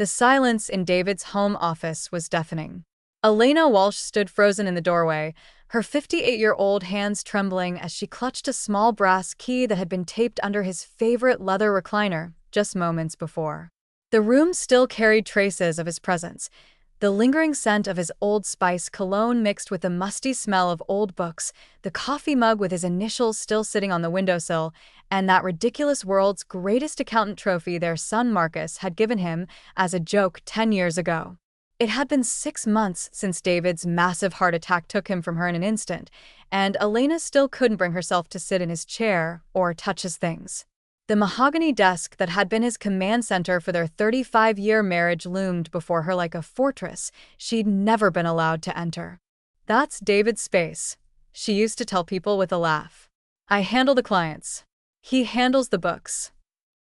The silence in David's home office was deafening. Elena Walsh stood frozen in the doorway, her 58-year-old hands trembling as she clutched a small brass key that had been taped under his favorite leather recliner just moments before. The room still carried traces of his presence, the lingering scent of his Old Spice cologne mixed with the musty smell of old books, the coffee mug with his initials still sitting on the windowsill, and that ridiculous world's greatest accountant trophy their son Marcus had given him as a joke 10 years ago. It had been 6 months since David's massive heart attack took him from her in an instant, and Elena still couldn't bring herself to sit in his chair or touch his things. The mahogany desk that had been his command center for their 35-year marriage loomed before her like a fortress she'd never been allowed to enter. "That's David's space," she used to tell people with a laugh. "I handle the clients. He handles the books."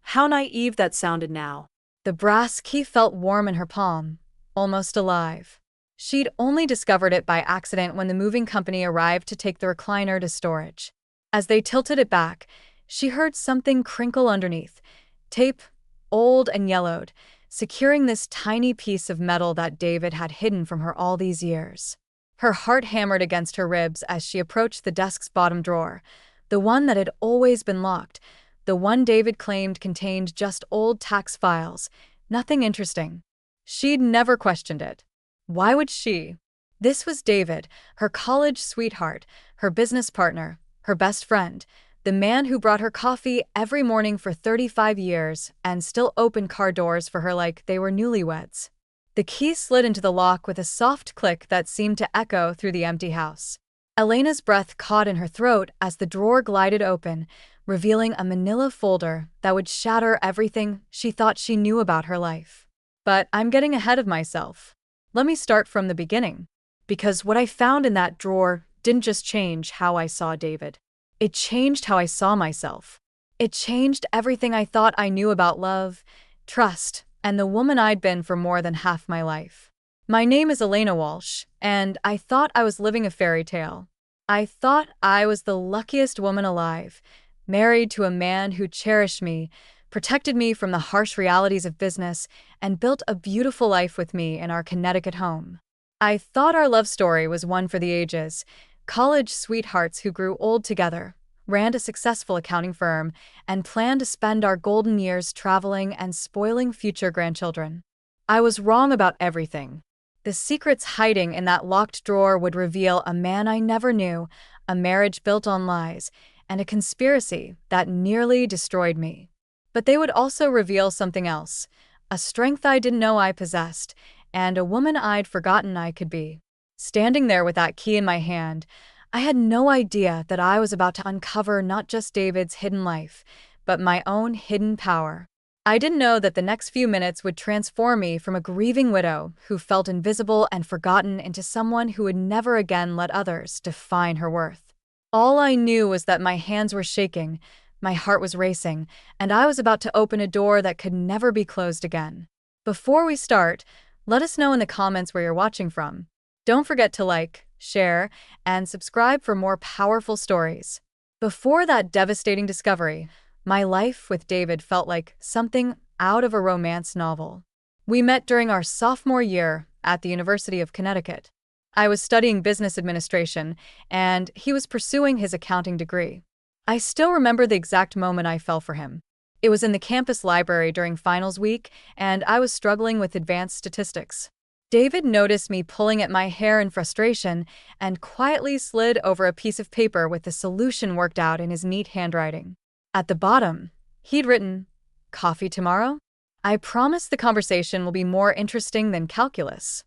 How naive that sounded now. The brass key felt warm in her palm, almost alive. She'd only discovered it by accident when the moving company arrived to take the recliner to storage. As they tilted it back, she heard something crinkle underneath. Tape, old and yellowed, securing this tiny piece of metal that David had hidden from her all these years. Her heart hammered against her ribs as she approached the desk's bottom drawer, the one that had always been locked, the one David claimed contained just old tax files, nothing interesting. She'd never questioned it. Why would she? This was David, her college sweetheart, her business partner, her best friend, the man who brought her coffee every morning for 35 years and still opened car doors for her like they were newlyweds. The key slid into the lock with a soft click that seemed to echo through the empty house. Elena's breath caught in her throat as the drawer glided open, revealing a manila folder that would shatter everything she thought she knew about her life. But I'm getting ahead of myself. Let me start from the beginning. Because what I found in that drawer didn't just change how I saw David. It changed how I saw myself. It changed everything I thought I knew about love, trust, and the woman I'd been for more than half my life. My name is Elena Walsh, and I thought I was living a fairy tale. I thought I was the luckiest woman alive, married to a man who cherished me, protected me from the harsh realities of business, and built a beautiful life with me in our Connecticut home. I thought our love story was one for the ages, college sweethearts who grew old together, ran a successful accounting firm, and planned to spend our golden years traveling and spoiling future grandchildren. I was wrong about everything. The secrets hiding in that locked drawer would reveal a man I never knew, a marriage built on lies, and a conspiracy that nearly destroyed me. But they would also reveal something else, a strength I didn't know I possessed, and a woman I'd forgotten I could be. Standing there with that key in my hand, I had no idea that I was about to uncover not just David's hidden life, but my own hidden power. I didn't know that the next few minutes would transform me from a grieving widow who felt invisible and forgotten into someone who would never again let others define her worth. All I knew was that my hands were shaking, my heart was racing, and I was about to open a door that could never be closed again. Before we start, let us know in the comments where you're watching from. Don't forget to like, share, and subscribe for more powerful stories. Before that devastating discovery, my life with David felt like something out of a romance novel. We met during our sophomore year at the University of Connecticut. I was studying business administration, and he was pursuing his accounting degree. I still remember the exact moment I fell for him. It was in the campus library during finals week, and I was struggling with advanced statistics. David noticed me pulling at my hair in frustration and quietly slid over a piece of paper with the solution worked out in his neat handwriting. At the bottom, he'd written, "Coffee tomorrow? I promise the conversation will be more interesting than calculus."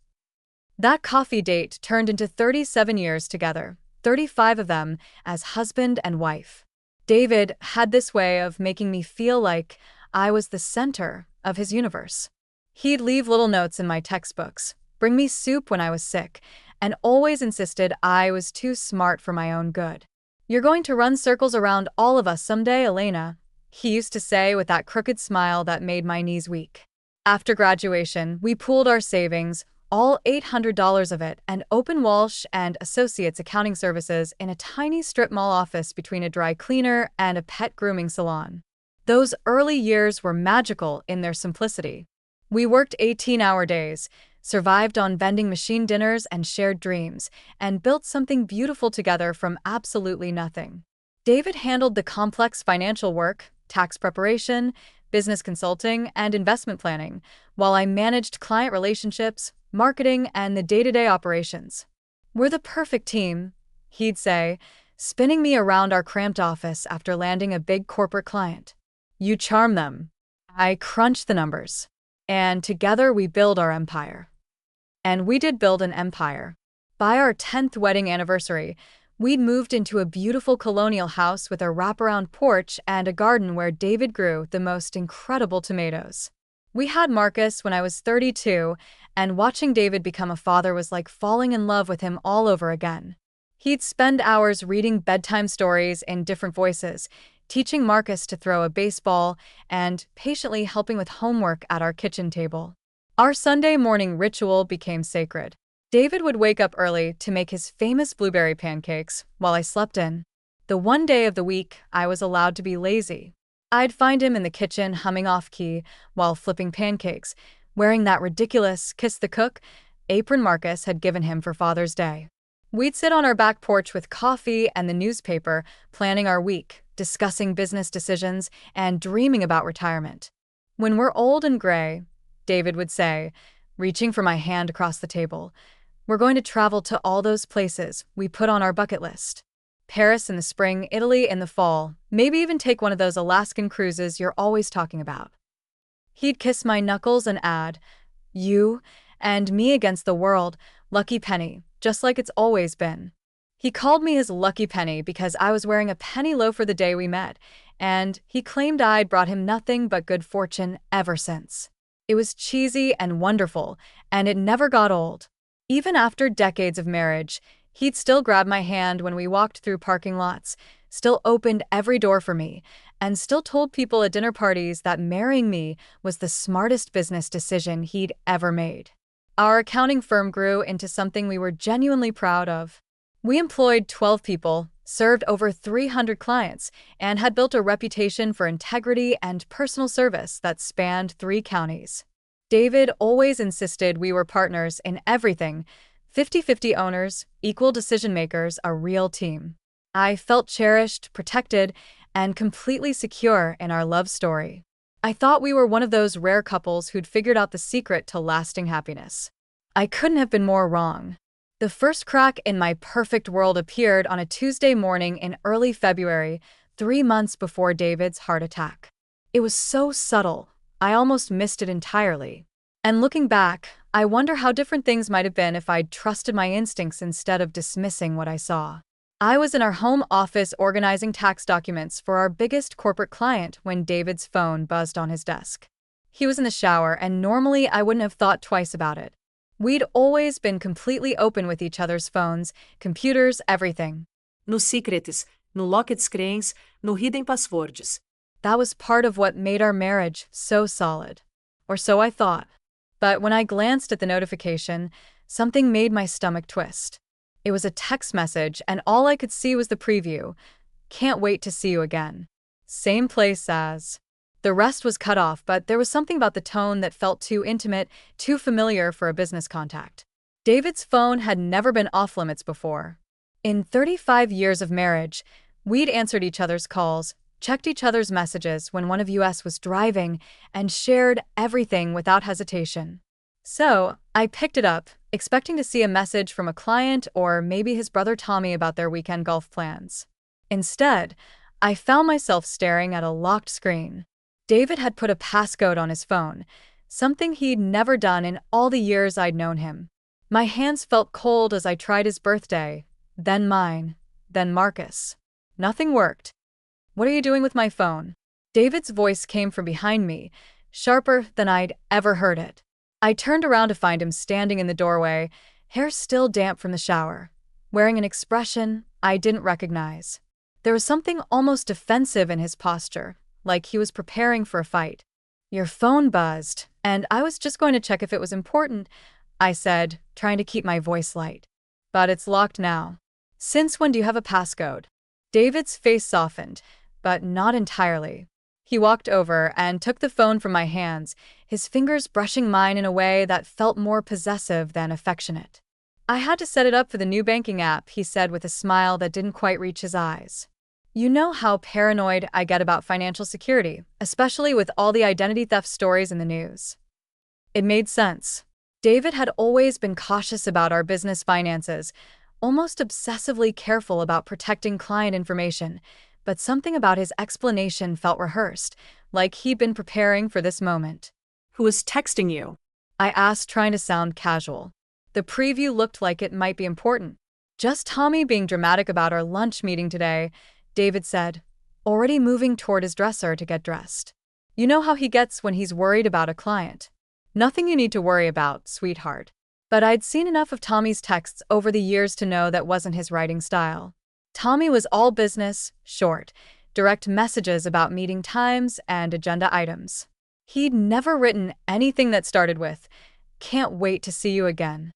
That coffee date turned into 37 years together, 35 of them as husband and wife. David had this way of making me feel like I was the center of his universe. He'd leave little notes in my textbooks, bring me soup when I was sick, and always insisted I was too smart for my own good. "You're going to run circles around all of us someday, Elena," he used to say with that crooked smile that made my knees weak. After graduation, we pooled our savings, all $800 of it, and opened Walsh and Associates Accounting Services in a tiny strip mall office between a dry cleaner and a pet grooming salon. Those early years were magical in their simplicity. We worked 18-hour days, survived on vending machine dinners and shared dreams, and built something beautiful together from absolutely nothing. David handled the complex financial work, tax preparation, business consulting, and investment planning, while I managed client relationships, marketing, and the day-to-day operations. "We're the perfect team," he'd say, spinning me around our cramped office after landing a big corporate client. "You charm them." I crunch the numbers. "And together we build our empire." And we did build an empire. By our 10th wedding anniversary, we'd moved into a beautiful colonial house with a wraparound porch and a garden where David grew the most incredible tomatoes. We had Marcus when I was 32, and watching David become a father was like falling in love with him all over again. He'd spend hours reading bedtime stories in different voices, teaching Marcus to throw a baseball, and patiently helping with homework at our kitchen table. Our Sunday morning ritual became sacred. David would wake up early to make his famous blueberry pancakes while I slept in. The one day of the week I was allowed to be lazy, I'd find him in the kitchen humming off-key while flipping pancakes, wearing that ridiculous Kiss the Cook apron Marcus had given him for Father's Day. We'd sit on our back porch with coffee and the newspaper, planning our week, discussing business decisions, and dreaming about retirement. "When we're old and gray," David would say, reaching for my hand across the table, "we're going to travel to all those places we put on our bucket list. Paris in the spring, Italy in the fall, maybe even take one of those Alaskan cruises you're always talking about." He'd kiss my knuckles and add, "You and me against the world, lucky penny, just like it's always been." He called me his lucky penny because I was wearing a penny loafer the day we met, and he claimed I'd brought him nothing but good fortune ever since. It was cheesy and wonderful, and it never got old. Even after decades of marriage, he'd still grab my hand when we walked through parking lots, still opened every door for me, and still told people at dinner parties that marrying me was the smartest business decision he'd ever made. Our accounting firm grew into something we were genuinely proud of. We employed 12 people, served over 300 clients, and had built a reputation for integrity and personal service that spanned 3 counties. David always insisted we were partners in everything, 50-50 owners, equal decision makers, a real team. I felt cherished, protected, and completely secure in our love story. I thought we were one of those rare couples who'd figured out the secret to lasting happiness. I couldn't have been more wrong. The first crack in my perfect world appeared on a Tuesday morning in early February, 3 months before David's heart attack. It was so subtle, I almost missed it entirely. And looking back, I wonder how different things might have been if I'd trusted my instincts instead of dismissing what I saw. I was in our home office organizing tax documents for our biggest corporate client when David's phone buzzed on his desk. He was in the shower, and normally I wouldn't have thought twice about it. We'd always been completely open with each other's phones, computers, everything. No secrets, no locked screens, no hidden passwords. That was part of what made our marriage so solid. Or so I thought. But when I glanced at the notification, something made my stomach twist. It was a text message, and all I could see was the preview. "Can't wait to see you again. Same place as." The rest was cut off, but there was something about the tone that felt too intimate, too familiar for a business contact. David's phone had never been off-limits before. In 35 years of marriage, we'd answered each other's calls, checked each other's messages when one of us was driving, and shared everything without hesitation. So, I picked it up, expecting to see a message from a client or maybe his brother Tommy about their weekend golf plans. Instead, I found myself staring at a locked screen. David had put a passcode on his phone, something he'd never done in all the years I'd known him. My hands felt cold as I tried his birthday, then mine, then Marcus. Nothing worked. "What are you doing with my phone?" David's voice came from behind me, sharper than I'd ever heard it. I turned around to find him standing in the doorway, hair still damp from the shower, wearing an expression I didn't recognize. There was something almost defensive in his posture, like he was preparing for a fight. "Your phone buzzed, and I was just going to check if it was important," I said, trying to keep my voice light. "But it's locked now." "Since when do you have a passcode?" David's face softened, but not entirely. He walked over and took the phone from my hands, his fingers brushing mine in a way that felt more possessive than affectionate. I had to set it up for the new banking app, he said with a smile that didn't quite reach his eyes. You know how paranoid I get about financial security, especially with all the identity theft stories in the news. It made sense. David had always been cautious about our business finances, almost obsessively careful about protecting client information, but something about his explanation felt rehearsed, like he'd been preparing for this moment. Who was texting you? I asked, trying to sound casual. The preview looked like it might be important. Just Tommy being dramatic about our lunch meeting today, David said, already moving toward his dresser to get dressed. You know how he gets when he's worried about a client. Nothing you need to worry about, sweetheart. But I'd seen enough of Tommy's texts over the years to know that wasn't his writing style. Tommy was all business, short, direct messages about meeting times and agenda items. He'd never written anything that started with, "Can't wait to see you again."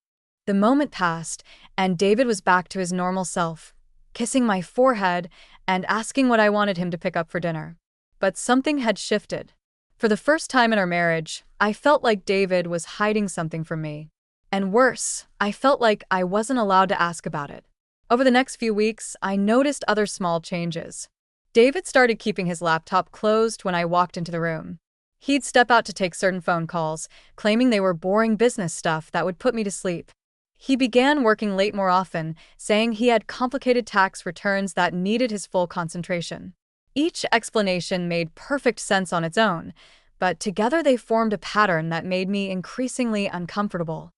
The moment passed, and David was back to his normal self, kissing my forehead and asking what I wanted him to pick up for dinner. But something had shifted. For the first time in our marriage, I felt like David was hiding something from me. And worse, I felt like I wasn't allowed to ask about it. Over the next few weeks, I noticed other small changes. David started keeping his laptop closed when I walked into the room. He'd step out to take certain phone calls, claiming they were boring business stuff that would put me to sleep. He began working late more often, saying he had complicated tax returns that needed his full concentration. Each explanation made perfect sense on its own, but together they formed a pattern that made me increasingly uncomfortable.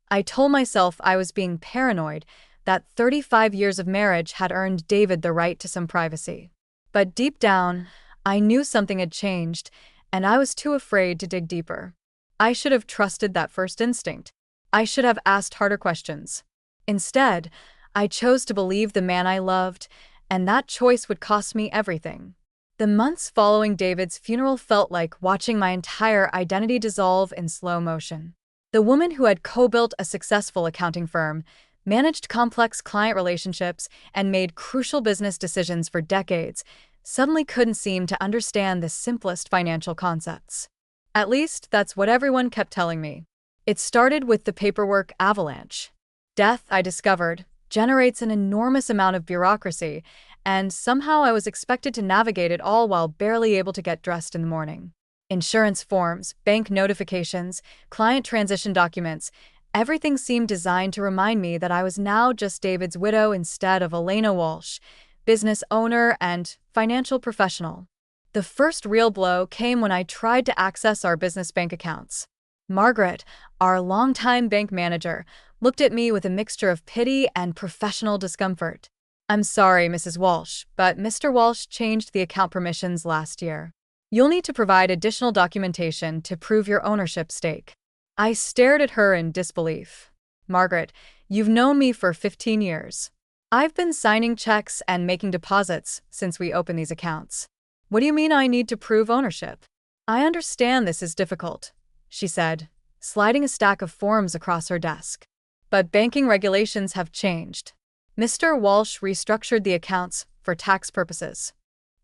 I told myself I was being paranoid, that 35 years of marriage had earned David the right to some privacy. But deep down, I knew something had changed, and I was too afraid to dig deeper. I should have trusted that first instinct. I should have asked harder questions. Instead, I chose to believe the man I loved, and that choice would cost me everything. The months following David's funeral felt like watching my entire identity dissolve in slow motion. The woman who had co-built a successful accounting firm, managed complex client relationships, and made crucial business decisions for decades, suddenly couldn't seem to understand the simplest financial concepts. At least, that's what everyone kept telling me. It started with the paperwork avalanche. Death, I discovered, generates an enormous amount of bureaucracy, and somehow I was expected to navigate it all while barely able to get dressed in the morning. Insurance forms, bank notifications, client transition documents, everything seemed designed to remind me that I was now just David's widow instead of Elena Walsh, business owner and financial professional. The first real blow came when I tried to access our business bank accounts. Margaret, our longtime bank manager, looked at me with a mixture of pity and professional discomfort. "I'm sorry, Mrs. Walsh, but Mr. Walsh changed the account permissions last year. You'll need to provide additional documentation to prove your ownership stake." I stared at her in disbelief. "Margaret, you've known me for 15 years. I've been signing checks and making deposits since we opened these accounts. What do you mean I need to prove ownership?" "I understand this is difficult," she said, sliding a stack of forms across her desk. "But banking regulations have changed. Mr. Walsh restructured the accounts for tax purposes.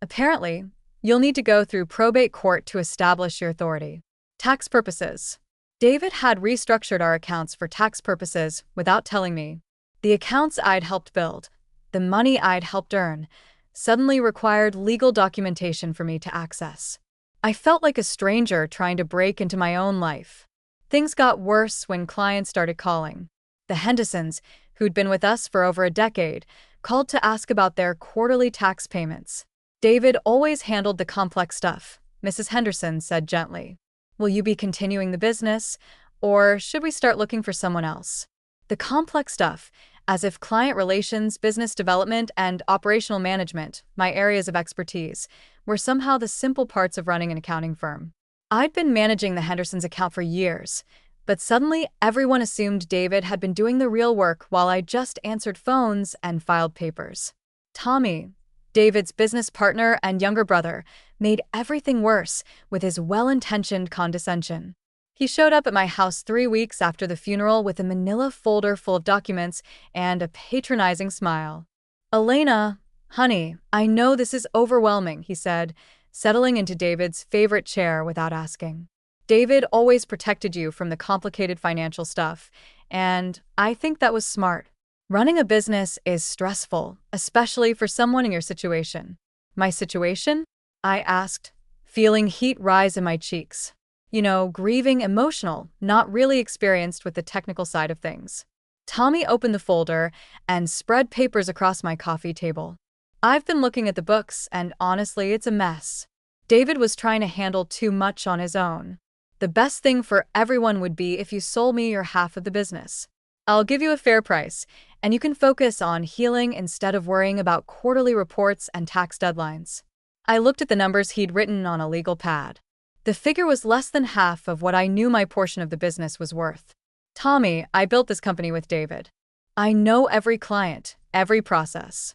Apparently, you'll need to go through probate court to establish your authority." Tax purposes. David had restructured our accounts for tax purposes without telling me. The accounts I'd helped build, the money I'd helped earn, suddenly required legal documentation for me to access. I felt like a stranger trying to break into my own life. Things got worse when clients started calling. The Hendersons, who'd been with us for over a decade, called to ask about their quarterly tax payments. David always handled the complex stuff, Mrs. Henderson said gently. "Will you be continuing the business, or should we start looking for someone else?" The complex stuff, as if client relations, business development, and operational management, my areas of expertise, were somehow the simple parts of running an accounting firm. I'd been managing the Hendersons' account for years, but suddenly everyone assumed David had been doing the real work while I just answered phones and filed papers. Tommy, David's business partner and younger brother, made everything worse with his well-intentioned condescension. He showed up at my house 3 weeks after the funeral with a manila folder full of documents and a patronizing smile. "Elena, honey, I know this is overwhelming," he said, settling into David's favorite chair without asking. David always protected you from the complicated financial stuff, and I think that was smart. Running a business is stressful, especially for someone in your situation. My situation? I asked, feeling heat rise in my cheeks. You know, grieving, emotional, not really experienced with the technical side of things. Tommy opened the folder and spread papers across my coffee table. I've been looking at the books, and honestly, it's a mess. David was trying to handle too much on his own. The best thing for everyone would be if you sold me your half of the business. I'll give you a fair price, and you can focus on healing instead of worrying about quarterly reports and tax deadlines. I looked at the numbers he'd written on a legal pad. The figure was less than half of what I knew my portion of the business was worth. Tommy, I built this company with David. I know every client, every process.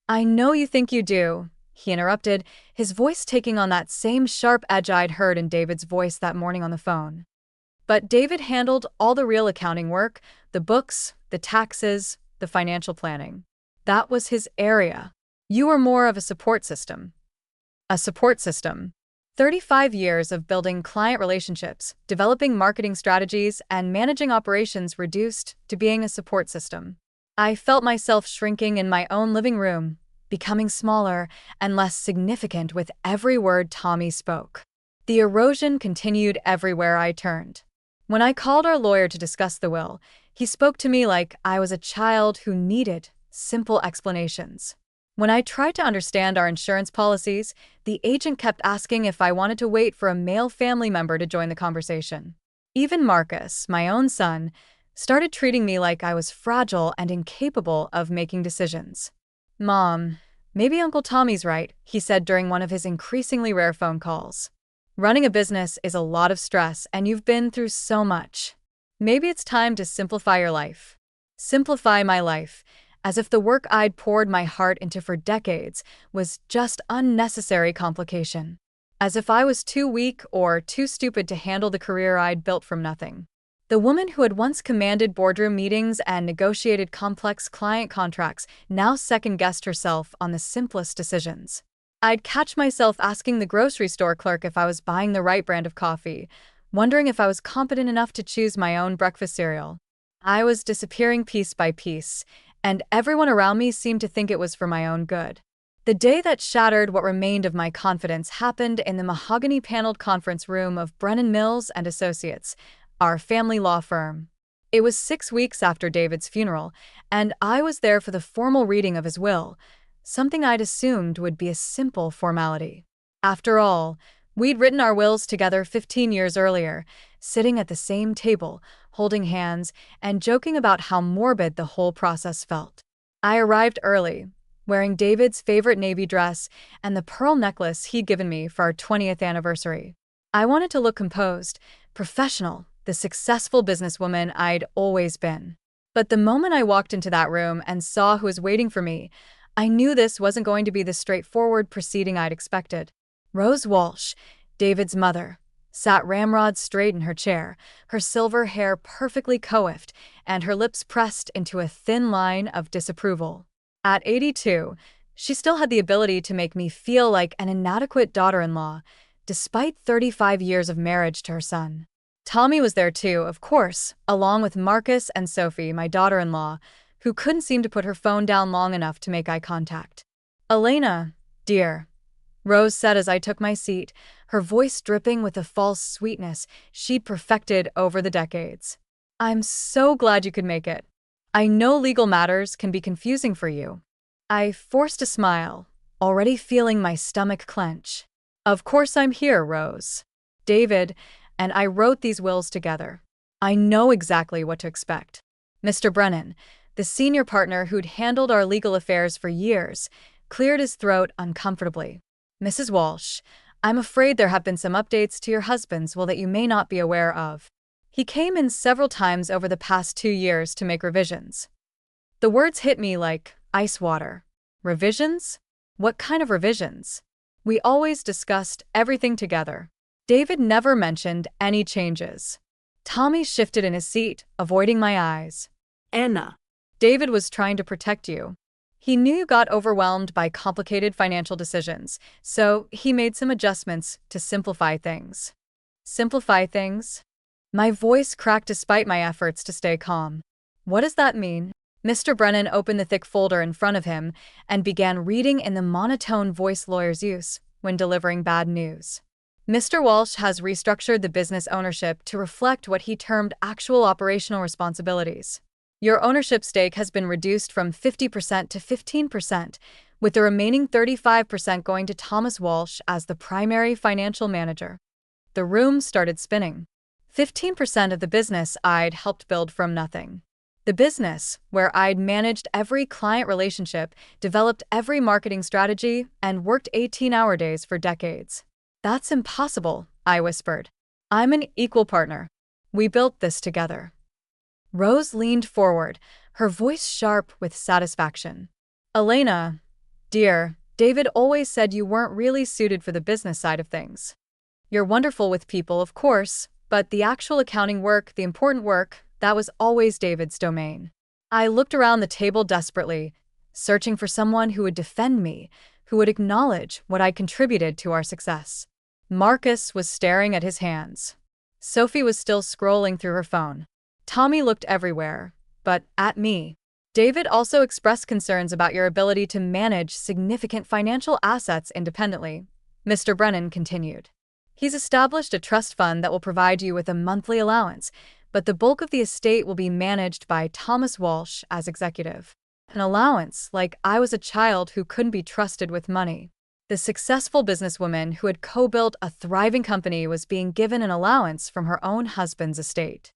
I know you think you do, he interrupted, his voice taking on that same sharp edge I'd heard in David's voice that morning on the phone. But David handled all the real accounting work, the books, the taxes, the financial planning. That was his area. You were more of a support system. A support system. 35 years of building client relationships, developing marketing strategies, and managing operations reduced to being a support system. I felt myself shrinking in my own living room, becoming smaller and less significant with every word Tommy spoke. The erosion continued everywhere I turned. When I called our lawyer to discuss the will, he spoke to me like I was a child who needed simple explanations. When I tried to understand our insurance policies, the agent kept asking if I wanted to wait for a male family member to join the conversation. Even Marcus, my own son, started treating me like I was fragile and incapable of making decisions. "Mom, maybe Uncle Tommy's right," he said during one of his increasingly rare phone calls. "Running a business is a lot of stress, and you've been through so much. Maybe it's time to simplify your life." Simplify my life, as if the work I'd poured my heart into for decades was just unnecessary complication. As if I was too weak or too stupid to handle the career I'd built from nothing. The woman who had once commanded boardroom meetings and negotiated complex client contracts now second-guessed herself on the simplest decisions. I'd catch myself asking the grocery store clerk if I was buying the right brand of coffee, wondering if I was competent enough to choose my own breakfast cereal. I was disappearing piece by piece, and everyone around me seemed to think it was for my own good. The day that shattered what remained of my confidence happened in the mahogany-paneled conference room of Brennan Mills and Associates, our family law firm. It was 6 weeks after David's funeral, and I was there for the formal reading of his will, something I'd assumed would be a simple formality. After all, we'd written our wills together 15 years earlier, sitting at the same table, holding hands, and joking about how morbid the whole process felt. I arrived early, wearing David's favorite navy dress and the pearl necklace he'd given me for our 20th anniversary. I wanted to look composed, professional, the successful businesswoman I'd always been. But the moment I walked into that room and saw who was waiting for me, I knew this wasn't going to be the straightforward proceeding I'd expected. Rose Walsh, David's mother, sat ramrod straight in her chair, her silver hair perfectly coiffed and her lips pressed into a thin line of disapproval. At 82, she still had the ability to make me feel like an inadequate daughter-in-law, despite 35 years of marriage to her son. Tommy was there too, of course, along with Marcus and Sophie, my daughter-in-law, who couldn't seem to put her phone down long enough to make eye contact. "Elena, dear," Rose said as I took my seat, her voice dripping with the false sweetness she'd perfected over the decades. "I'm so glad you could make it. I know legal matters can be confusing for you." I forced a smile, already feeling my stomach clench. "Of course I'm here, Rose. David and I wrote these wills together. I know exactly what to expect." Mr. Brennan, the senior partner who'd handled our legal affairs for years, cleared his throat uncomfortably. "Mrs. Walsh, I'm afraid there have been some updates to your husband's will that you may not be aware of. He came in several times over the past 2 years to make revisions." The words hit me like ice water. Revisions? What kind of revisions? We always discussed everything together. David never mentioned any changes. Tommy shifted in his seat, avoiding my eyes. "Anna." "David was trying to protect you. He knew you got overwhelmed by complicated financial decisions, so he made some adjustments to simplify things. Simplify things? My voice cracked despite my efforts to stay calm. What does that mean? Mr. Brennan opened the thick folder in front of him and began reading in the monotone voice lawyers use when delivering bad news. Mr. Walsh has restructured the business ownership to reflect what he termed actual operational responsibilities. Your ownership stake has been reduced from 50% to 15%, with the remaining 35% going to Thomas Walsh as the primary financial manager. The room started spinning. 15% of the business I'd helped build from nothing. The business, where I'd managed every client relationship, developed every marketing strategy, and worked 18-hour days for decades. That's impossible, I whispered. I'm an equal partner. We built this together. Rose leaned forward, her voice sharp with satisfaction. Elena, dear, David always said you weren't really suited for the business side of things. You're wonderful with people, of course, but the actual accounting work, the important work, that was always David's domain. I looked around the table desperately, searching for someone who would defend me, who would acknowledge what I contributed to our success. Marcus was staring at his hands. Sophie was still scrolling through her phone. Tommy looked everywhere, but at me. David also expressed concerns about your ability to manage significant financial assets independently, Mr. Brennan continued. He's established a trust fund that will provide you with a monthly allowance, but the bulk of the estate will be managed by Thomas Walsh as executive. An allowance, like I was a child who couldn't be trusted with money. The successful businesswoman who had co-built a thriving company was being given an allowance from her own husband's estate.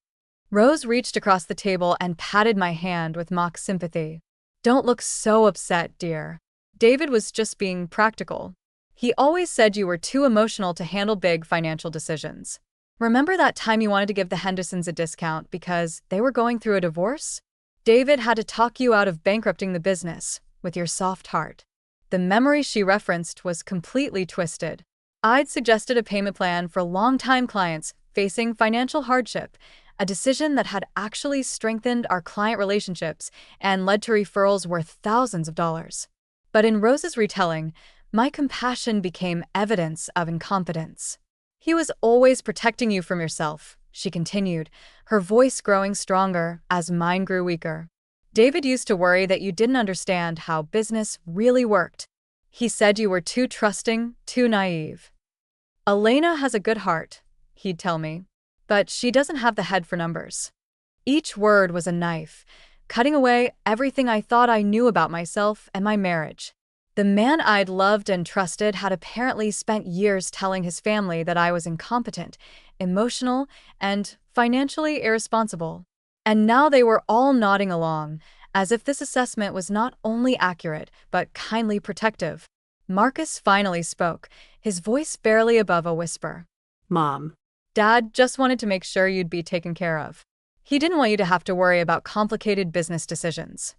Rose reached across the table and patted my hand with mock sympathy. Don't look so upset, dear. David was just being practical. He always said you were too emotional to handle big financial decisions. Remember that time you wanted to give the Hendersons a discount because they were going through a divorce? David had to talk you out of bankrupting the business with your soft heart. The memory she referenced was completely twisted. I'd suggested a payment plan for longtime clients facing financial hardship, a decision that had actually strengthened our client relationships and led to referrals worth thousands of dollars. But in Rose's retelling, my compassion became evidence of incompetence. He was always protecting you from yourself, she continued, her voice growing stronger as mine grew weaker. David used to worry that you didn't understand how business really worked. He said you were too trusting, too naive. Elena has a good heart, he'd tell me, but she doesn't have the head for numbers. Each word was a knife, cutting away everything I thought I knew about myself and my marriage. The man I'd loved and trusted had apparently spent years telling his family that I was incompetent, emotional, and financially irresponsible. And now they were all nodding along, as if this assessment was not only accurate, but kindly protective. Marcus finally spoke, his voice barely above a whisper. Mom. Dad just wanted to make sure you'd be taken care of. He didn't want you to have to worry about complicated business decisions.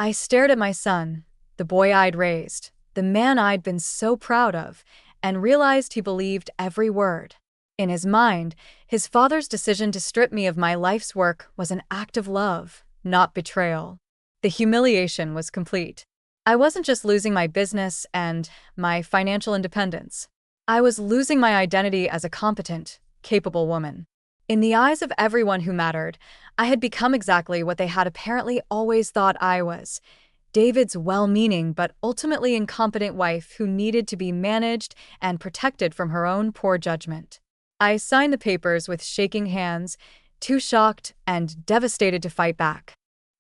I stared at my son, the boy I'd raised, the man I'd been so proud of, and realized he believed every word. In his mind, his father's decision to strip me of my life's work was an act of love, not betrayal. The humiliation was complete. I wasn't just losing my business and my financial independence. I was losing my identity as a competent, capable woman. In the eyes of everyone who mattered, I had become exactly what they had apparently always thought I was. David's well-meaning but ultimately incompetent wife who needed to be managed and protected from her own poor judgment. I signed the papers with shaking hands, too shocked and devastated to fight back.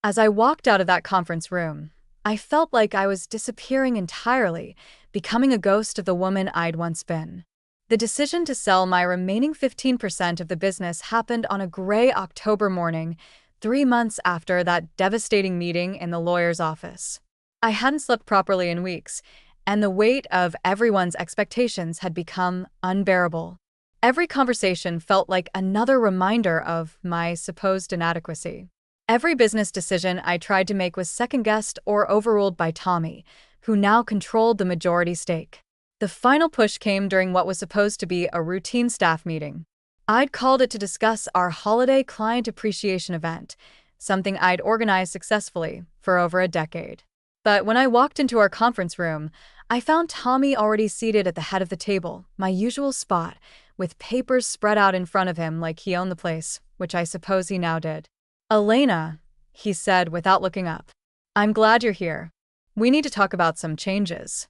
As I walked out of that conference room, I felt like I was disappearing entirely, becoming a ghost of the woman I'd once been. The decision to sell my remaining 15% of the business happened on a gray October morning, 3 months after that devastating meeting in the lawyer's office. I hadn't slept properly in weeks, and the weight of everyone's expectations had become unbearable. Every conversation felt like another reminder of my supposed inadequacy. Every business decision I tried to make was second-guessed or overruled by Tommy, who now controlled the majority stake. The final push came during what was supposed to be a routine staff meeting. I'd called it to discuss our holiday client appreciation event, something I'd organized successfully for over a decade. But when I walked into our conference room, I found Tommy already seated at the head of the table, my usual spot, with papers spread out in front of him like he owned the place, which I suppose he now did. "Elena," he said without looking up, "I'm glad you're here. We need to talk about some changes."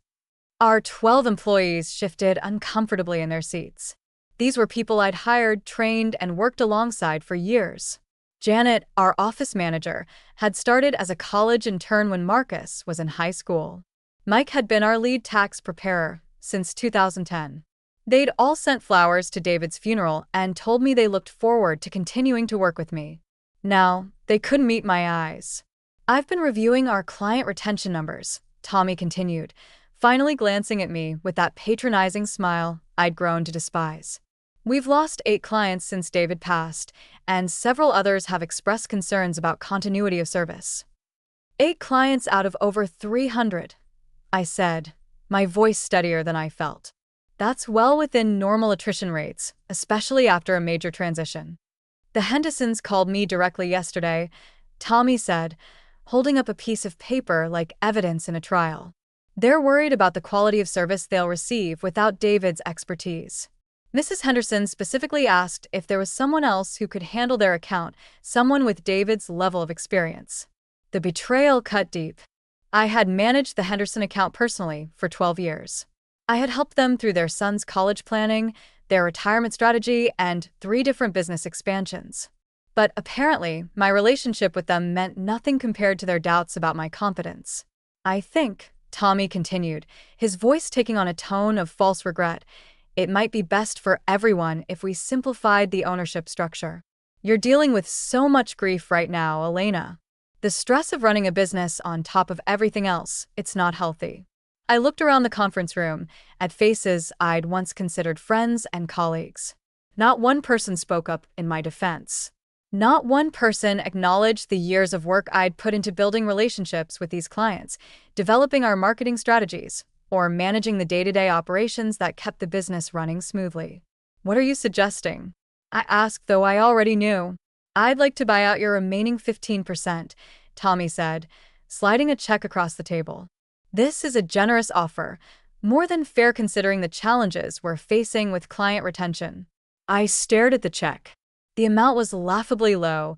Our 12 employees shifted uncomfortably in their seats. These were people I'd hired, trained, and worked alongside for years. Janet, our office manager, had started as a college intern when Marcus was in high school. Mike had been our lead tax preparer since 2010. They'd all sent flowers to David's funeral and told me they looked forward to continuing to work with me. Now, they couldn't meet my eyes. "I've been reviewing our client retention numbers," Tommy continued, finally glancing at me with that patronizing smile I'd grown to despise. "We've lost 8 clients since David passed, and several others have expressed concerns about continuity of service." 8 clients out of over 300, I said, my voice steadier than I felt. "That's well within normal attrition rates, especially after a major transition." "The Hendersons called me directly yesterday," Tommy said, holding up a piece of paper like evidence in a trial. "They're worried about the quality of service they'll receive without David's expertise. Mrs. Henderson specifically asked if there was someone else who could handle their account, someone with David's level of experience." The betrayal cut deep. I had managed the Henderson account personally for 12 years. I had helped them through their son's college planning, their retirement strategy, and 3 different business expansions. But apparently, my relationship with them meant nothing compared to their doubts about my competence. "I think," Tommy continued, his voice taking on a tone of false regret, "it might be best for everyone if we simplified the ownership structure. You're dealing with so much grief right now, Elena. The stress of running a business on top of everything else, it's not healthy." I looked around the conference room, at faces I'd once considered friends and colleagues. Not one person spoke up in my defense. Not one person acknowledged the years of work I'd put into building relationships with these clients, developing our marketing strategies, or managing the day-to-day operations that kept the business running smoothly. "What are you suggesting?" I asked, though I already knew. "I'd like to buy out your remaining 15%, Tommy said, sliding a check across the table. "This is a generous offer, more than fair considering the challenges we're facing with client retention." I stared at the check. The amount was laughably low,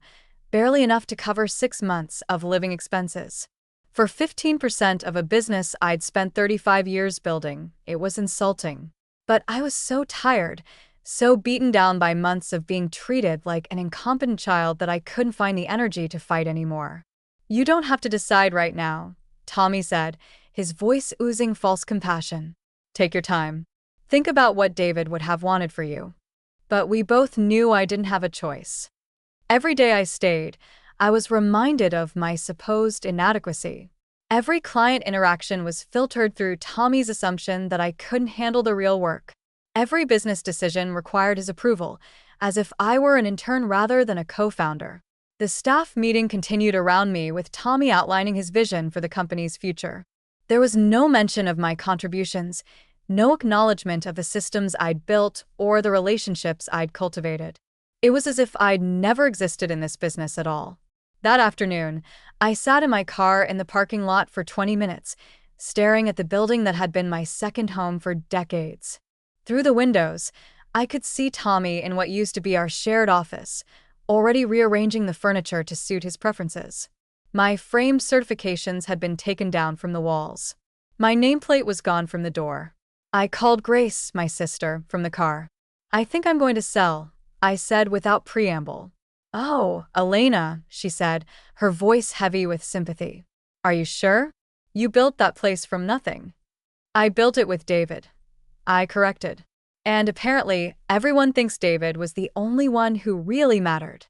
barely enough to cover 6 months of living expenses. For 15% of a business I'd spent 35 years building, it was insulting. But I was so tired, so beaten down by months of being treated like an incompetent child that I couldn't find the energy to fight anymore. "You don't have to decide right now," Tommy said, his voice oozing false compassion. "Take your time. Think about what David would have wanted for you." But we both knew I didn't have a choice. Every day I stayed, I was reminded of my supposed inadequacy. Every client interaction was filtered through Tommy's assumption that I couldn't handle the real work. Every business decision required his approval, as if I were an intern rather than a co-founder. The staff meeting continued around me with Tommy outlining his vision for the company's future. There was no mention of my contributions, no acknowledgement of the systems I'd built or the relationships I'd cultivated. It was as if I'd never existed in this business at all. That afternoon, I sat in my car in the parking lot for 20 minutes, staring at the building that had been my second home for decades. Through the windows, I could see Tommy in what used to be our shared office, already rearranging the furniture to suit his preferences. My framed certifications had been taken down from the walls. My nameplate was gone from the door. I called Grace, my sister, from the car. "I think I'm going to sell," I said without preamble. "Oh, Elena," she said, her voice heavy with sympathy. "Are you sure? You built that place from nothing." "I built it with David," I corrected. "And apparently, everyone thinks David was the only one who really mattered."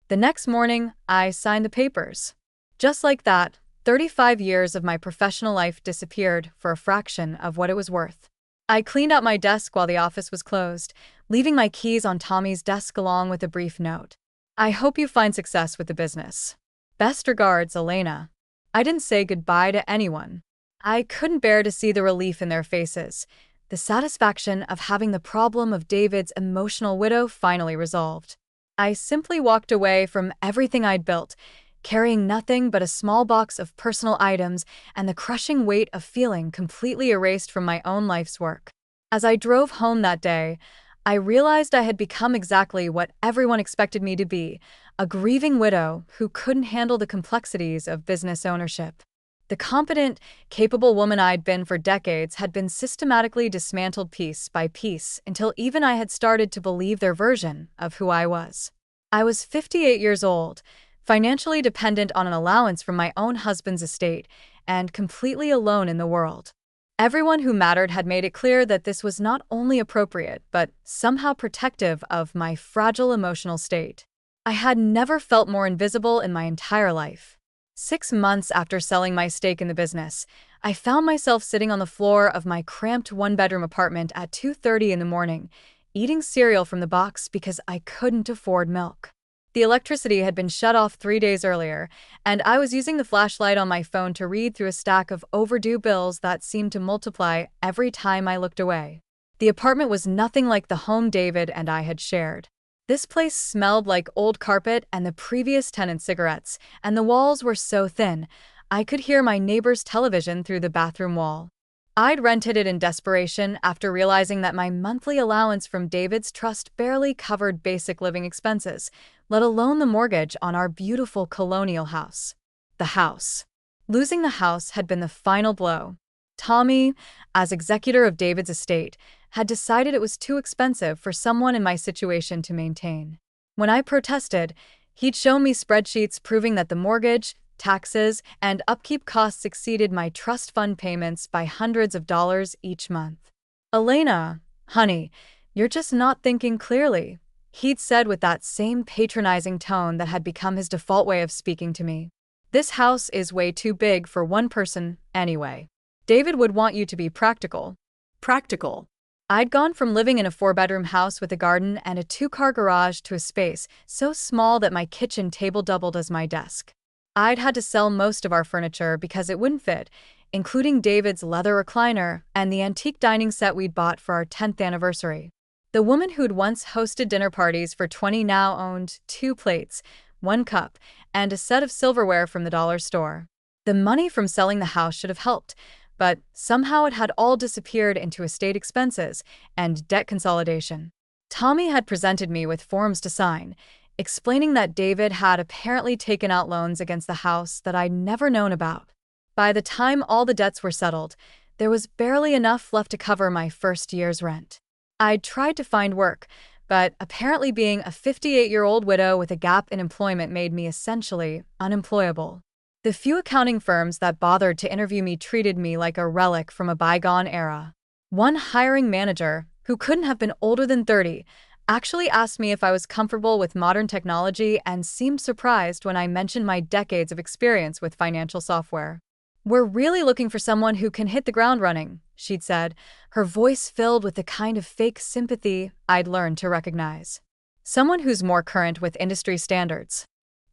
The next morning, I signed the papers. Just like that, 35 years of my professional life disappeared for a fraction of what it was worth. I cleaned out my desk while the office was closed, leaving my keys on Tommy's desk along with a brief note. "I hope you find success with the business. Best regards, Elena." I didn't say goodbye to anyone. I couldn't bear to see the relief in their faces, the satisfaction of having the problem of David's emotional widow finally resolved. I simply walked away from everything I'd built, carrying nothing but a small box of personal items and the crushing weight of feeling completely erased from my own life's work. As I drove home that day, I realized I had become exactly what everyone expected me to be, a grieving widow who couldn't handle the complexities of business ownership. The competent, capable woman I'd been for decades had been systematically dismantled piece by piece until even I had started to believe their version of who I was. I was 58 years old, financially dependent on an allowance from my own husband's estate, and completely alone in the world. Everyone who mattered had made it clear that this was not only appropriate, but somehow protective of my fragile emotional state. I had never felt more invisible in my entire life. 6 months after selling my stake in the business, I found myself sitting on the floor of my cramped one-bedroom apartment at 2:30 in the morning, eating cereal from the box because I couldn't afford milk. The electricity had been shut off 3 days earlier, and I was using the flashlight on my phone to read through a stack of overdue bills that seemed to multiply every time I looked away. The apartment was nothing like the home David and I had shared. This place smelled like old carpet and the previous tenant's cigarettes, and the walls were so thin, I could hear my neighbor's television through the bathroom wall. I'd rented it in desperation after realizing that my monthly allowance from David's trust barely covered basic living expenses, let alone the mortgage on our beautiful colonial house. The house. Losing the house had been the final blow. Tommy, as executor of David's estate, had decided it was too expensive for someone in my situation to maintain. When I protested, he'd shown me spreadsheets proving that the mortgage, taxes, and upkeep costs exceeded my trust fund payments by hundreds of dollars each month. "Elena, honey, you're just not thinking clearly," he'd said with that same patronizing tone that had become his default way of speaking to me. "This house is way too big for one person, anyway. David would want you to be practical." Practical. I'd gone from living in a 4-bedroom house with a garden and a 2-car garage to a space so small that my kitchen table doubled as my desk. I'd had to sell most of our furniture because it wouldn't fit, including David's leather recliner and the antique dining set we'd bought for our 10th anniversary. The woman who'd once hosted dinner parties for 20 now owned 2 plates, 1 cup, and a set of silverware from the dollar store. The money from selling the house should have helped, but somehow it had all disappeared into estate expenses and debt consolidation. Tommy had presented me with forms to sign, explaining that David had apparently taken out loans against the house that I'd never known about. By the time all the debts were settled, there was barely enough left to cover my first year's rent. I'd tried to find work, but apparently being a 58-year-old widow with a gap in employment made me essentially unemployable. The few accounting firms that bothered to interview me treated me like a relic from a bygone era. One hiring manager, who couldn't have been older than 30, actually asked me if I was comfortable with modern technology and seemed surprised when I mentioned my decades of experience with financial software. "We're really looking for someone who can hit the ground running," she'd said, her voice filled with the kind of fake sympathy I'd learned to recognize. "Someone who's more current with industry standards."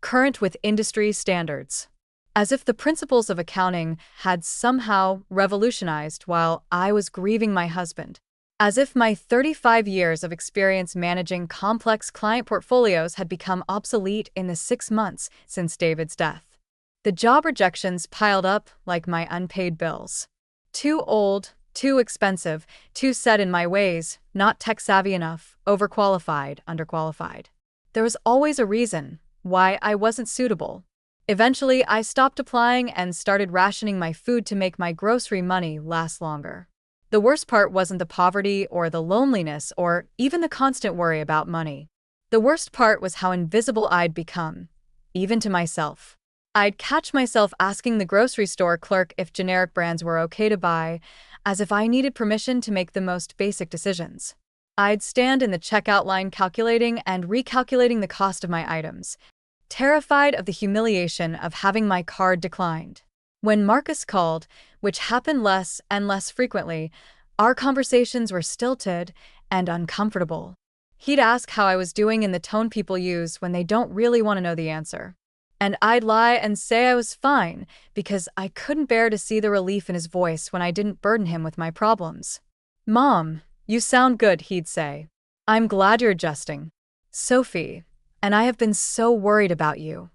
Current with industry standards. As if the principles of accounting had somehow revolutionized while I was grieving my husband. As if my 35 years of experience managing complex client portfolios had become obsolete in the 6 months since David's death. The job rejections piled up like my unpaid bills. Too old, too expensive, too set in my ways, not tech-savvy enough, overqualified, underqualified. There was always a reason why I wasn't suitable. Eventually, I stopped applying and started rationing my food to make my grocery money last longer. The worst part wasn't the poverty or the loneliness or even the constant worry about money. The worst part was how invisible I'd become, even to myself. I'd catch myself asking the grocery store clerk if generic brands were okay to buy, as if I needed permission to make the most basic decisions. I'd stand in the checkout line calculating and recalculating the cost of my items, terrified of the humiliation of having my card declined. When Marcus called, which happened less and less frequently, our conversations were stilted and uncomfortable. He'd ask how I was doing in the tone people use when they don't really want to know the answer. And I'd lie and say I was fine because I couldn't bear to see the relief in his voice when I didn't burden him with my problems. "Mom, you sound good," he'd say. "I'm glad you're adjusting. Sophie, and I have been so worried about you."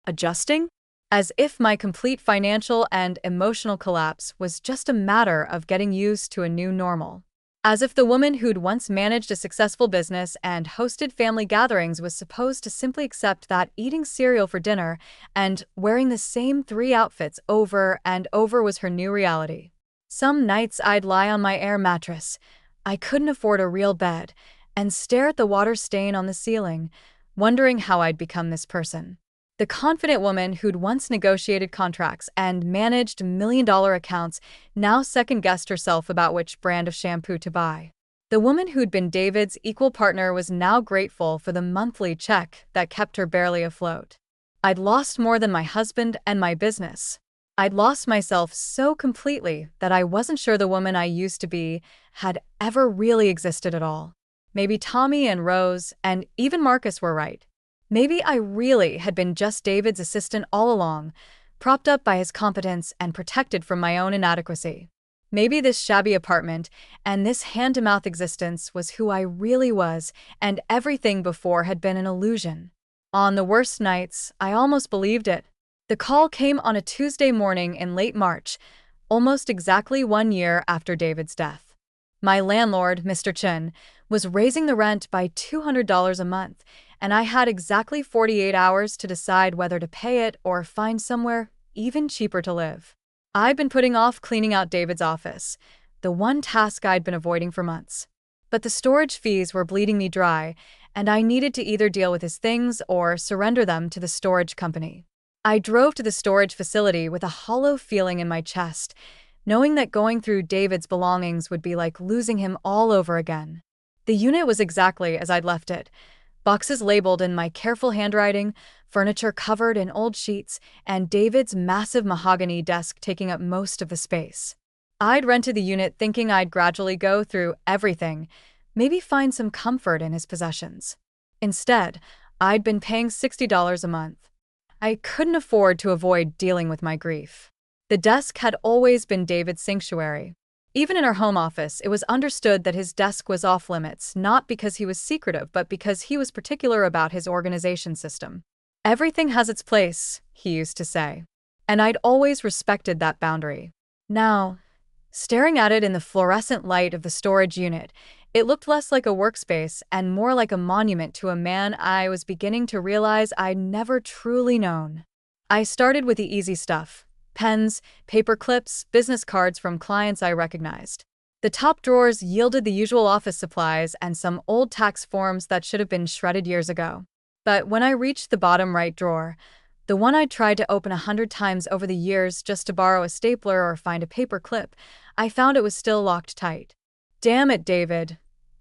Adjusting? As if my complete financial and emotional collapse was just a matter of getting used to a new normal. As if the woman who'd once managed a successful business and hosted family gatherings was supposed to simply accept that eating cereal for dinner and wearing the same 3 outfits over and over was her new reality. Some nights I'd lie on my air mattress. I couldn't afford a real bed, and stare at the water stain on the ceiling, wondering how I'd become this person. The confident woman who'd once negotiated contracts and managed million-dollar accounts now second-guessed herself about which brand of shampoo to buy. The woman who'd been David's equal partner was now grateful for the monthly check that kept her barely afloat. I'd lost more than my husband and my business. I'd lost myself so completely that I wasn't sure the woman I used to be had ever really existed at all. Maybe Tommy and Rose and even Marcus were right. Maybe I really had been just David's assistant all along, propped up by his competence and protected from my own inadequacy. Maybe this shabby apartment and this hand-to-mouth existence was who I really was, and everything before had been an illusion. On the worst nights, I almost believed it. The call came on a Tuesday morning in late March, almost exactly 1 year after David's death. My landlord, Mr. Chen, was raising the rent by $200 a month, and I had exactly 48 hours to decide whether to pay it or find somewhere even cheaper to live. I'd been putting off cleaning out David's office, the one task I'd been avoiding for months. But the storage fees were bleeding me dry, and I needed to either deal with his things or surrender them to the storage company. I drove to the storage facility with a hollow feeling in my chest, knowing that going through David's belongings would be like losing him all over again. The unit was exactly as I'd left it. Boxes labeled in my careful handwriting, furniture covered in old sheets, and David's massive mahogany desk taking up most of the space. I'd rented the unit thinking I'd gradually go through everything, maybe find some comfort in his possessions. Instead, I'd been paying $60 a month. I couldn't afford to avoid dealing with my grief. The desk had always been David's sanctuary. Even in our home office, it was understood that his desk was off-limits, not because he was secretive, but because he was particular about his organization system. Everything has its place, he used to say. And I'd always respected that boundary. Now, staring at it in the fluorescent light of the storage unit, it looked less like a workspace and more like a monument to a man I was beginning to realize I'd never truly known. I started with the easy stuff. Pens, paper clips, business cards from clients I recognized. The top drawers yielded the usual office supplies and some old tax forms that should have been shredded years ago. But when I reached the bottom right drawer, the one I'd tried to open 100 times over the years just to borrow a stapler or find a paper clip, I found it was still locked tight. "Damn it, David,"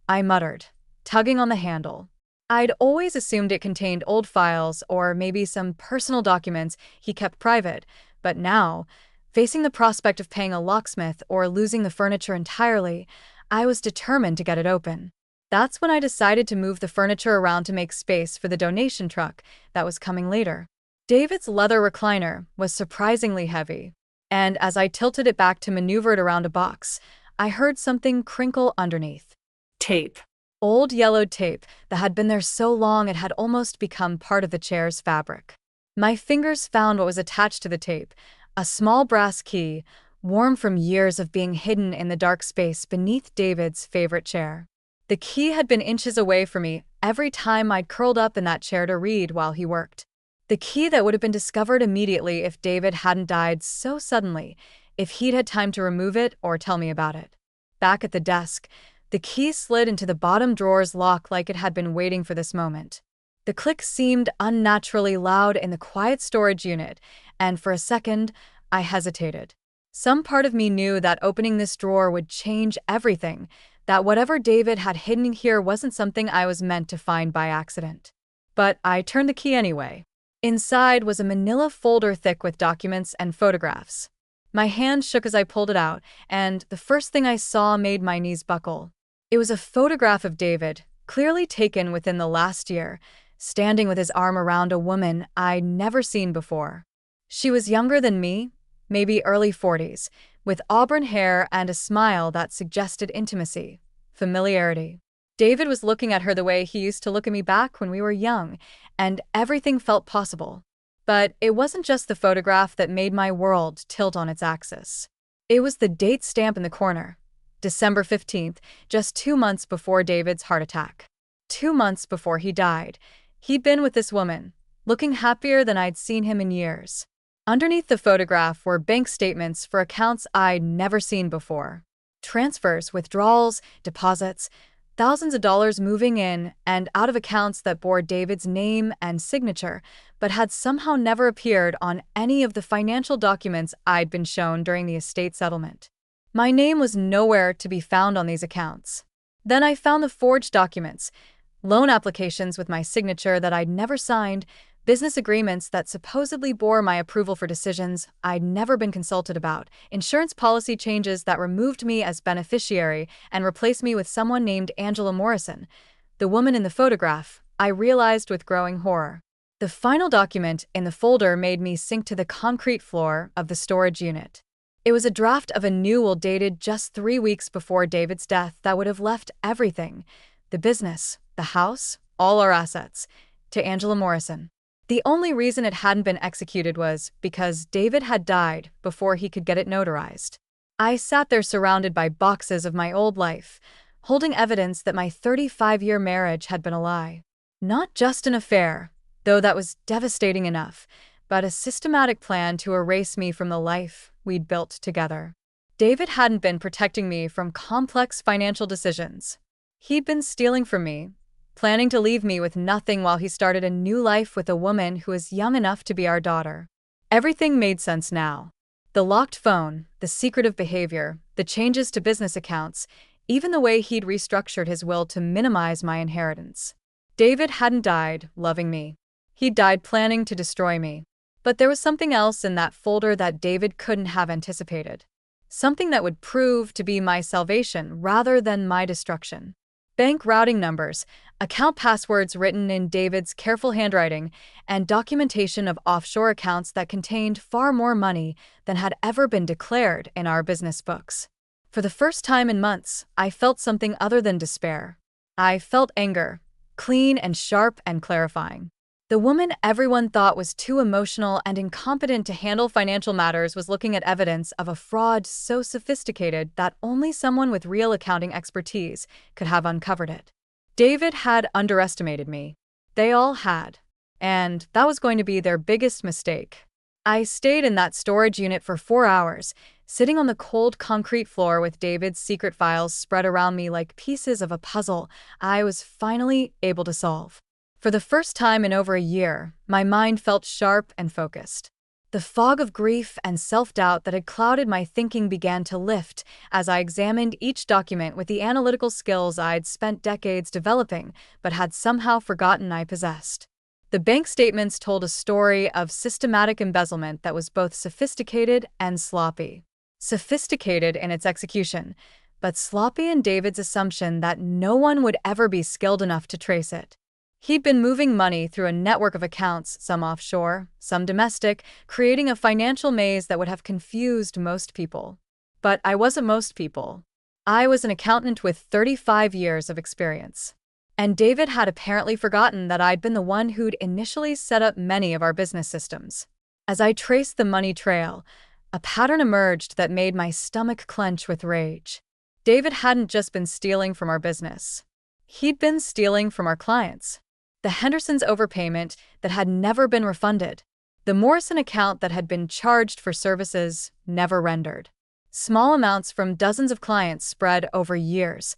I muttered, tugging on the handle. I'd always assumed it contained old files or maybe some personal documents he kept private, but now, facing the prospect of paying a locksmith or losing the furniture entirely, I was determined to get it open. That's when I decided to move the furniture around to make space for the donation truck that was coming later. David's leather recliner was surprisingly heavy, and as I tilted it back to maneuver it around a box, I heard something crinkle underneath. Tape. Old yellowed tape that had been there so long it had almost become part of the chair's fabric. My fingers found what was attached to the tape, a small brass key, warm from years of being hidden in the dark space beneath David's favorite chair. The key had been inches away from me every time I'd curled up in that chair to read while he worked. The key that would have been discovered immediately if David hadn't died so suddenly, if he'd had time to remove it or tell me about it. Back at the desk, the key slid into the bottom drawer's lock like it had been waiting for this moment. The click seemed unnaturally loud in the quiet storage unit, and for a second, I hesitated. Some part of me knew that opening this drawer would change everything, that whatever David had hidden here wasn't something I was meant to find by accident. But I turned the key anyway. Inside was a manila folder thick with documents and photographs. My hand shook as I pulled it out, and the first thing I saw made my knees buckle. It was a photograph of David, clearly taken within the last year, standing with his arm around a woman I'd never seen before. She was younger than me, maybe early 40s, with auburn hair and a smile that suggested intimacy, familiarity. David was looking at her the way he used to look at me back when we were young, and everything felt possible. But it wasn't just the photograph that made my world tilt on its axis. It was the date stamp in the corner. December 15th, just 2 months before David's heart attack. 2 months before he died. He'd been with this woman, looking happier than I'd seen him in years. Underneath the photograph were bank statements for accounts I'd never seen before. Transfers, withdrawals, deposits, thousands of dollars moving in and out of accounts that bore David's name and signature, but had somehow never appeared on any of the financial documents I'd been shown during the estate settlement. My name was nowhere to be found on these accounts. Then I found the forged documents, loan applications with my signature that I'd never signed, business agreements that supposedly bore my approval for decisions I'd never been consulted about, insurance policy changes that removed me as beneficiary and replaced me with someone named Angela Morrison, the woman in the photograph, I realized with growing horror. The final document in the folder made me sink to the concrete floor of the storage unit. It was a draft of a new will dated just 3 weeks before David's death that would have left everything, the business, the house, all our assets, to Angela Morrison. The only reason it hadn't been executed was because David had died before he could get it notarized. I sat there surrounded by boxes of my old life, holding evidence that my 35-year marriage had been a lie. Not just an affair, though that was devastating enough, but a systematic plan to erase me from the life we'd built together. David hadn't been protecting me from complex financial decisions. He'd been stealing from me, planning to leave me with nothing while he started a new life with a woman who was young enough to be our daughter. Everything made sense now. The locked phone, the secretive behavior, the changes to business accounts, even the way he'd restructured his will to minimize my inheritance. David hadn't died loving me. He'd died planning to destroy me. But there was something else in that folder that David couldn't have anticipated. Something that would prove to be my salvation rather than my destruction. Bank routing numbers, account passwords written in David's careful handwriting, and documentation of offshore accounts that contained far more money than had ever been declared in our business books. For the first time in months, I felt something other than despair. I felt anger, clean and sharp and clarifying. The woman everyone thought was too emotional and incompetent to handle financial matters was looking at evidence of a fraud so sophisticated that only someone with real accounting expertise could have uncovered it. David had underestimated me. They all had. And that was going to be their biggest mistake. I stayed in that storage unit for 4 hours, sitting on the cold concrete floor with David's secret files spread around me like pieces of a puzzle I was finally able to solve. For the first time in over a year, my mind felt sharp and focused. The fog of grief and self-doubt that had clouded my thinking began to lift as I examined each document with the analytical skills I'd spent decades developing but had somehow forgotten I possessed. The bank statements told a story of systematic embezzlement that was both sophisticated and sloppy. Sophisticated in its execution, but sloppy in David's assumption that no one would ever be skilled enough to trace it. He'd been moving money through a network of accounts, some offshore, some domestic, creating a financial maze that would have confused most people. But I wasn't most people. I was an accountant with 35 years of experience. And David had apparently forgotten that I'd been the one who'd initially set up many of our business systems. As I traced the money trail, a pattern emerged that made my stomach clench with rage. David hadn't just been stealing from our business. He'd been stealing from our clients. The Hendersons' overpayment that had never been refunded. The Morrison account that had been charged for services never rendered. Small amounts from dozens of clients spread over years,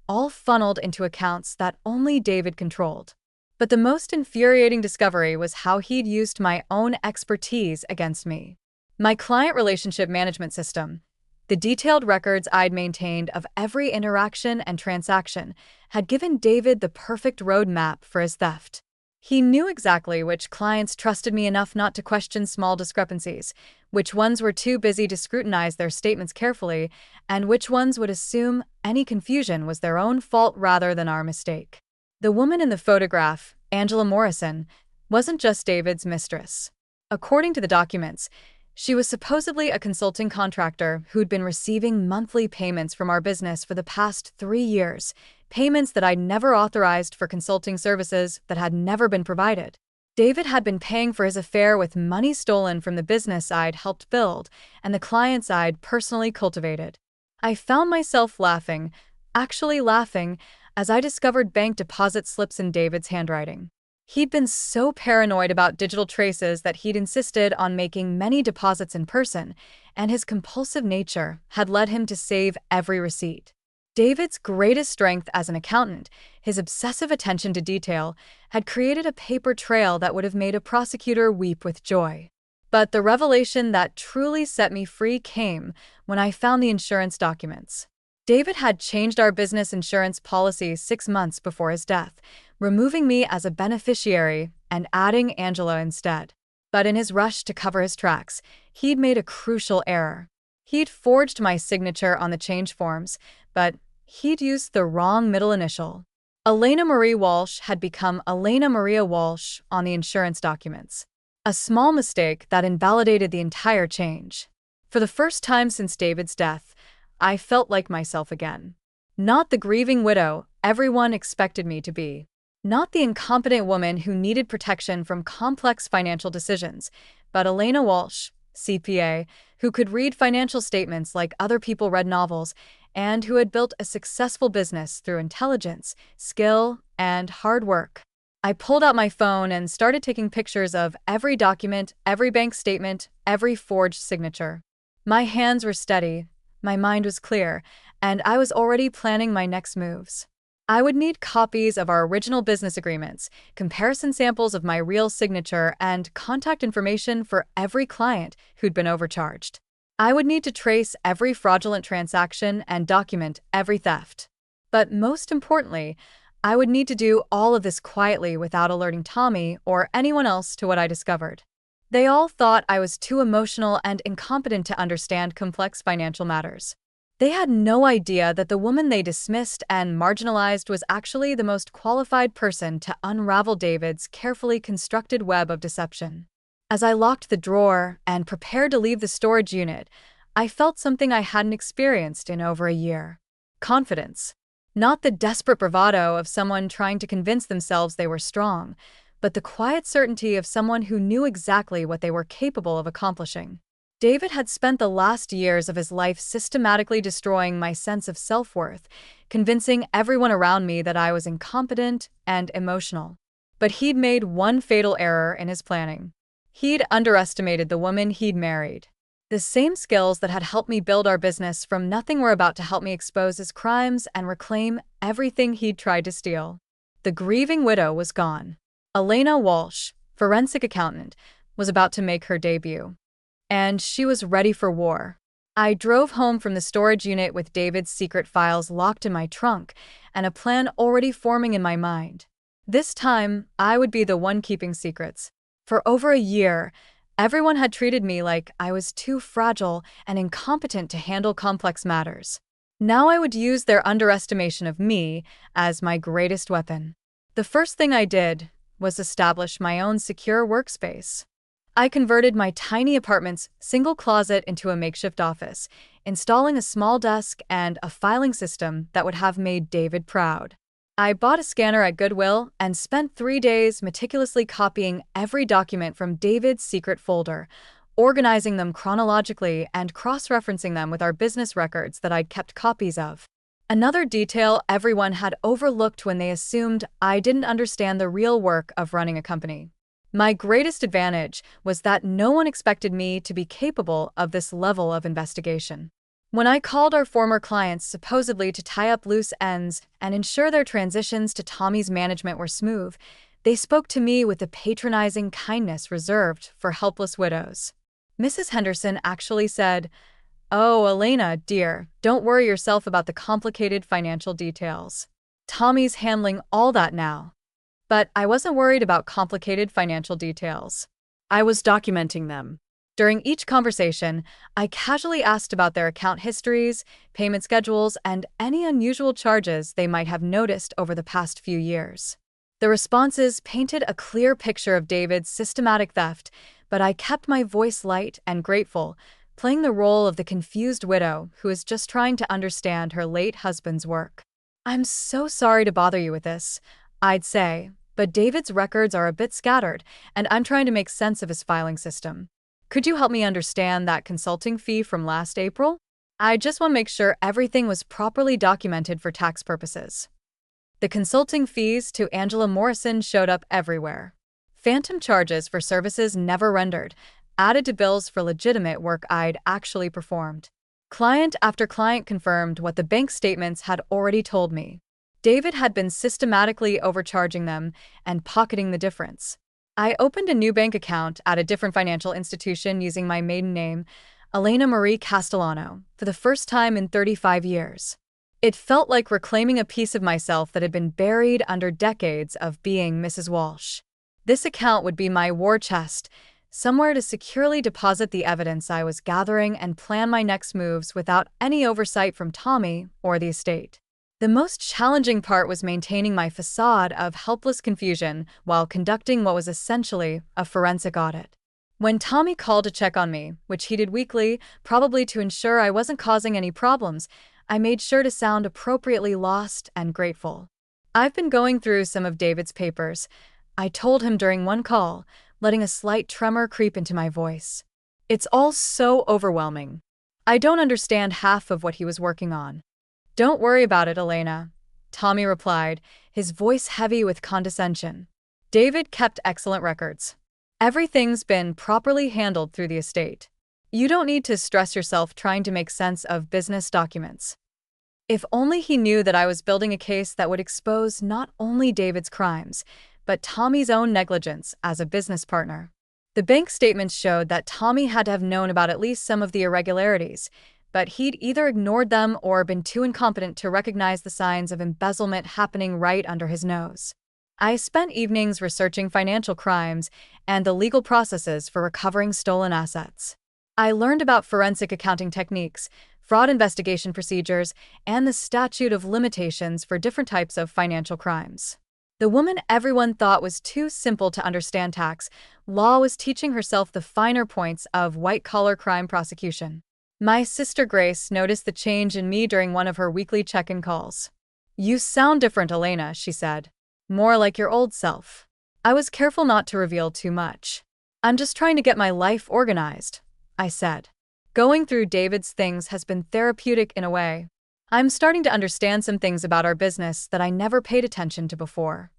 all funneled into accounts that only David controlled. But the most infuriating discovery was how he'd used my own expertise against me. My client relationship management system, the detailed records I'd maintained of every interaction and transaction, had given David the perfect roadmap for his theft. He knew exactly which clients trusted me enough not to question small discrepancies, which ones were too busy to scrutinize their statements carefully, and which ones would assume any confusion was their own fault rather than our mistake. The woman in the photograph, Angela Morrison, wasn't just David's mistress. According to the documents, she was supposedly a consulting contractor who'd been receiving monthly payments from our business for the past 3 years, payments that I'd never authorized for consulting services that had never been provided. David had been paying for his affair with money stolen from the business I'd helped build and the clients I'd personally cultivated. I found myself laughing, actually laughing, as I discovered bank deposit slips in David's handwriting. He'd been so paranoid about digital traces that he'd insisted on making many deposits in person, and his compulsive nature had led him to save every receipt. David's greatest strength as an accountant, his obsessive attention to detail, had created a paper trail that would have made a prosecutor weep with joy. But the revelation that truly set me free came when I found the insurance documents. David had changed our business insurance policy 6 months before his death, removing me as a beneficiary and adding Angela instead. But in his rush to cover his tracks, he'd made a crucial error. He'd forged my signature on the change forms, but he'd used the wrong middle initial. Elena Marie Walsh had become Elena Maria Walsh on the insurance documents. A small mistake that invalidated the entire change. For the first time since David's death, I felt like myself again. Not the grieving widow everyone expected me to be. Not the incompetent woman who needed protection from complex financial decisions, but Elena Walsh, CPA, who could read financial statements like other people read novels, and who had built a successful business through intelligence, skill, and hard work. I pulled out my phone and started taking pictures of every document, every bank statement, every forged signature. My hands were steady, my mind was clear, and I was already planning my next moves. I would need copies of our original business agreements, comparison samples of my real signature, and contact information for every client who'd been overcharged. I would need to trace every fraudulent transaction and document every theft. But most importantly, I would need to do all of this quietly without alerting Tommy or anyone else to what I discovered. They all thought I was too emotional and incompetent to understand complex financial matters. They had no idea that the woman they dismissed and marginalized was actually the most qualified person to unravel David's carefully constructed web of deception. As I locked the drawer and prepared to leave the storage unit, I felt something I hadn't experienced in over a year. Confidence. Not the desperate bravado of someone trying to convince themselves they were strong, but the quiet certainty of someone who knew exactly what they were capable of accomplishing. David had spent the last years of his life systematically destroying my sense of self-worth, convincing everyone around me that I was incompetent and emotional. But he'd made one fatal error in his planning. He'd underestimated the woman he'd married. The same skills that had helped me build our business from nothing were about to help me expose his crimes and reclaim everything he'd tried to steal. The grieving widow was gone. Elena Walsh, forensic accountant, was about to make her debut. And she was ready for war. I drove home from the storage unit with David's secret files locked in my trunk and a plan already forming in my mind. This time, I would be the one keeping secrets. For over a year, everyone had treated me like I was too fragile and incompetent to handle complex matters. Now I would use their underestimation of me as my greatest weapon. The first thing I did was establish my own secure workspace. I converted my tiny apartment's single closet into a makeshift office, installing a small desk and a filing system that would have made David proud. I bought a scanner at Goodwill and spent 3 days meticulously copying every document from David's secret folder, organizing them chronologically and cross-referencing them with our business records that I'd kept copies of. Another detail everyone had overlooked when they assumed I didn't understand the real work of running a company. My greatest advantage was that no one expected me to be capable of this level of investigation. When I called our former clients supposedly to tie up loose ends and ensure their transitions to Tommy's management were smooth, they spoke to me with the patronizing kindness reserved for helpless widows. Mrs. Henderson actually said, "Oh, Elena, dear, don't worry yourself about the complicated financial details. Tommy's handling all that now." But I wasn't worried about complicated financial details. I was documenting them. During each conversation, I casually asked about their account histories, payment schedules, and any unusual charges they might have noticed over the past few years. The responses painted a clear picture of David's systematic theft, but I kept my voice light and grateful, playing the role of the confused widow who is just trying to understand her late husband's work. "I'm so sorry to bother you with this," I'd say, but David's records are a bit scattered, and I'm trying to make sense of his filing system. Could you help me understand that consulting fee from last April? I just want to make sure everything was properly documented for tax purposes. The consulting fees to Angela Morrison showed up everywhere. Phantom charges for services never rendered, added to bills for legitimate work I'd actually performed. Client after client confirmed what the bank statements had already told me. David had been systematically overcharging them and pocketing the difference. I opened a new bank account at a different financial institution using my maiden name, Elena Marie Castellano, for the first time in 35 years. It felt like reclaiming a piece of myself that had been buried under decades of being Mrs. Walsh. This account would be my war chest, somewhere to securely deposit the evidence I was gathering and plan my next moves without any oversight from Tommy or the estate. The most challenging part was maintaining my facade of helpless confusion while conducting what was essentially a forensic audit. When Tommy called to check on me, which he did weekly, probably to ensure I wasn't causing any problems, I made sure to sound appropriately lost and grateful. "I've been going through some of David's papers," I told him during one call, letting a slight tremor creep into my voice. "It's all so overwhelming. I don't understand half of what he was working on." "Don't worry about it, Elena," Tommy replied, his voice heavy with condescension. "David kept excellent records. Everything's been properly handled through the estate. You don't need to stress yourself trying to make sense of business documents." If only he knew that I was building a case that would expose not only David's crimes, but Tommy's own negligence as a business partner. The bank statements showed that Tommy had to have known about at least some of the irregularities, but he'd either ignored them or been too incompetent to recognize the signs of embezzlement happening right under his nose. I spent evenings researching financial crimes and the legal processes for recovering stolen assets. I learned about forensic accounting techniques, fraud investigation procedures, and the statute of limitations for different types of financial crimes. The woman everyone thought was too simple to understand tax law was teaching herself the finer points of white-collar crime prosecution. My sister Grace noticed the change in me during one of her weekly check-in calls. "You sound different, Elena," she said. "More like your old self." I was careful not to reveal too much. "I'm just trying to get my life organized," I said. "Going through David's things has been therapeutic in a way. I'm starting to understand some things about our business that I never paid attention to before."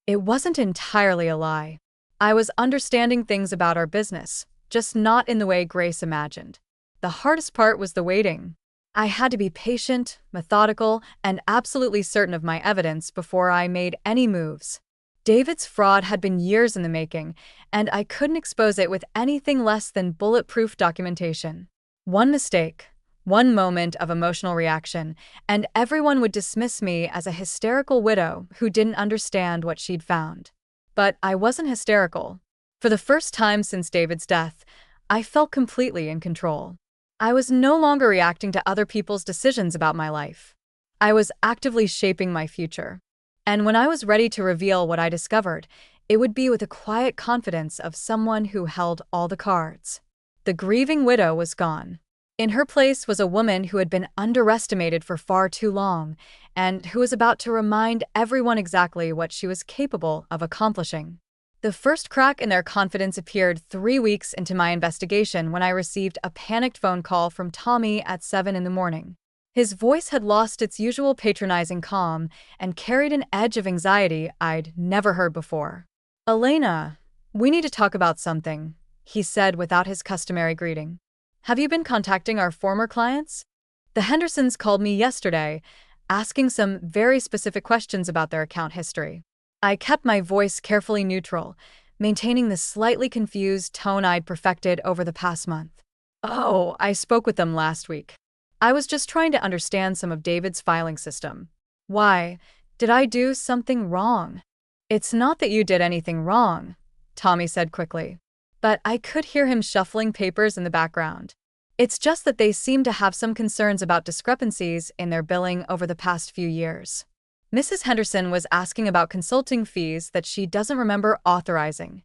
It wasn't entirely a lie. I was understanding things about our business, just not in the way Grace imagined. The hardest part was the waiting. I had to be patient, methodical, and absolutely certain of my evidence before I made any moves. David's fraud had been years in the making, and I couldn't expose it with anything less than bulletproof documentation. One mistake, one moment of emotional reaction, and everyone would dismiss me as a hysterical widow who didn't understand what she'd found. But I wasn't hysterical. For the first time since David's death, I felt completely in control. I was no longer reacting to other people's decisions about my life. I was actively shaping my future. And when I was ready to reveal what I discovered, it would be with the quiet confidence of someone who held all the cards. The grieving widow was gone. In her place was a woman who had been underestimated for far too long, and who was about to remind everyone exactly what she was capable of accomplishing. The first crack in their confidence appeared 3 weeks into my investigation when I received a panicked phone call from Tommy at 7 in the morning. His voice had lost its usual patronizing calm and carried an edge of anxiety I'd never heard before. "Elena, we need to talk about something," he said without his customary greeting. "Have you been contacting our former clients? The Hendersons called me yesterday, asking some very specific questions about their account history." I kept my voice carefully neutral, maintaining the slightly confused tone I'd perfected over the past month. "Oh, I spoke with them last week. I was just trying to understand some of David's filing system." "Why? Did I do something wrong?" "It's not that you did anything wrong," Tommy said quickly. But I could hear him shuffling papers in the background. "It's just that they seem to have some concerns about discrepancies in their billing over the past few years. Mrs. Henderson was asking about consulting fees that she doesn't remember authorizing."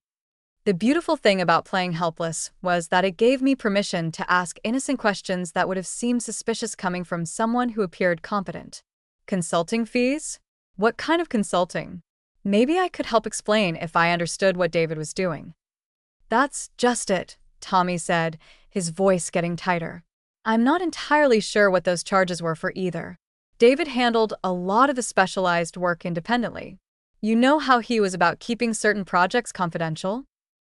The beautiful thing about playing helpless was that it gave me permission to ask innocent questions that would have seemed suspicious coming from someone who appeared competent. "Consulting fees? What kind of consulting?" Maybe I could help explain if I understood what David was doing. That's just it, Tommy said, his voice getting tighter. I'm not entirely sure what those charges were for either. David handled a lot of the specialized work independently. You know how he was about keeping certain projects confidential?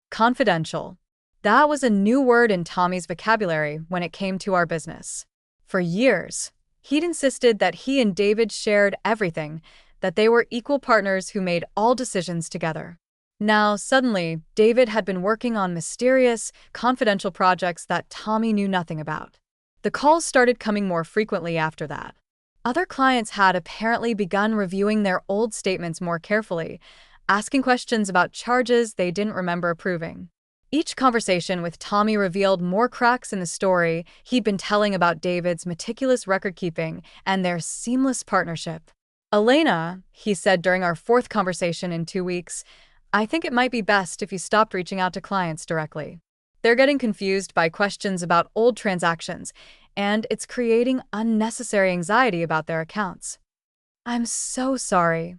Confidential. That was a new word in Tommy's vocabulary when it came to our business. For years, he'd insisted that he and David shared everything, that they were equal partners who made all decisions together. Now, suddenly, David had been working on mysterious, confidential projects that Tommy knew nothing about. The calls started coming more frequently after that. Other clients had apparently begun reviewing their old statements more carefully, asking questions about charges they didn't remember approving. Each conversation with Tommy revealed more cracks in the story he'd been telling about David's meticulous record-keeping and their seamless partnership. Elena, he said during our fourth conversation in 2 weeks, I think it might be best if you stopped reaching out to clients directly. They're getting confused by questions about old transactions, and it's creating unnecessary anxiety about their accounts. I'm so sorry,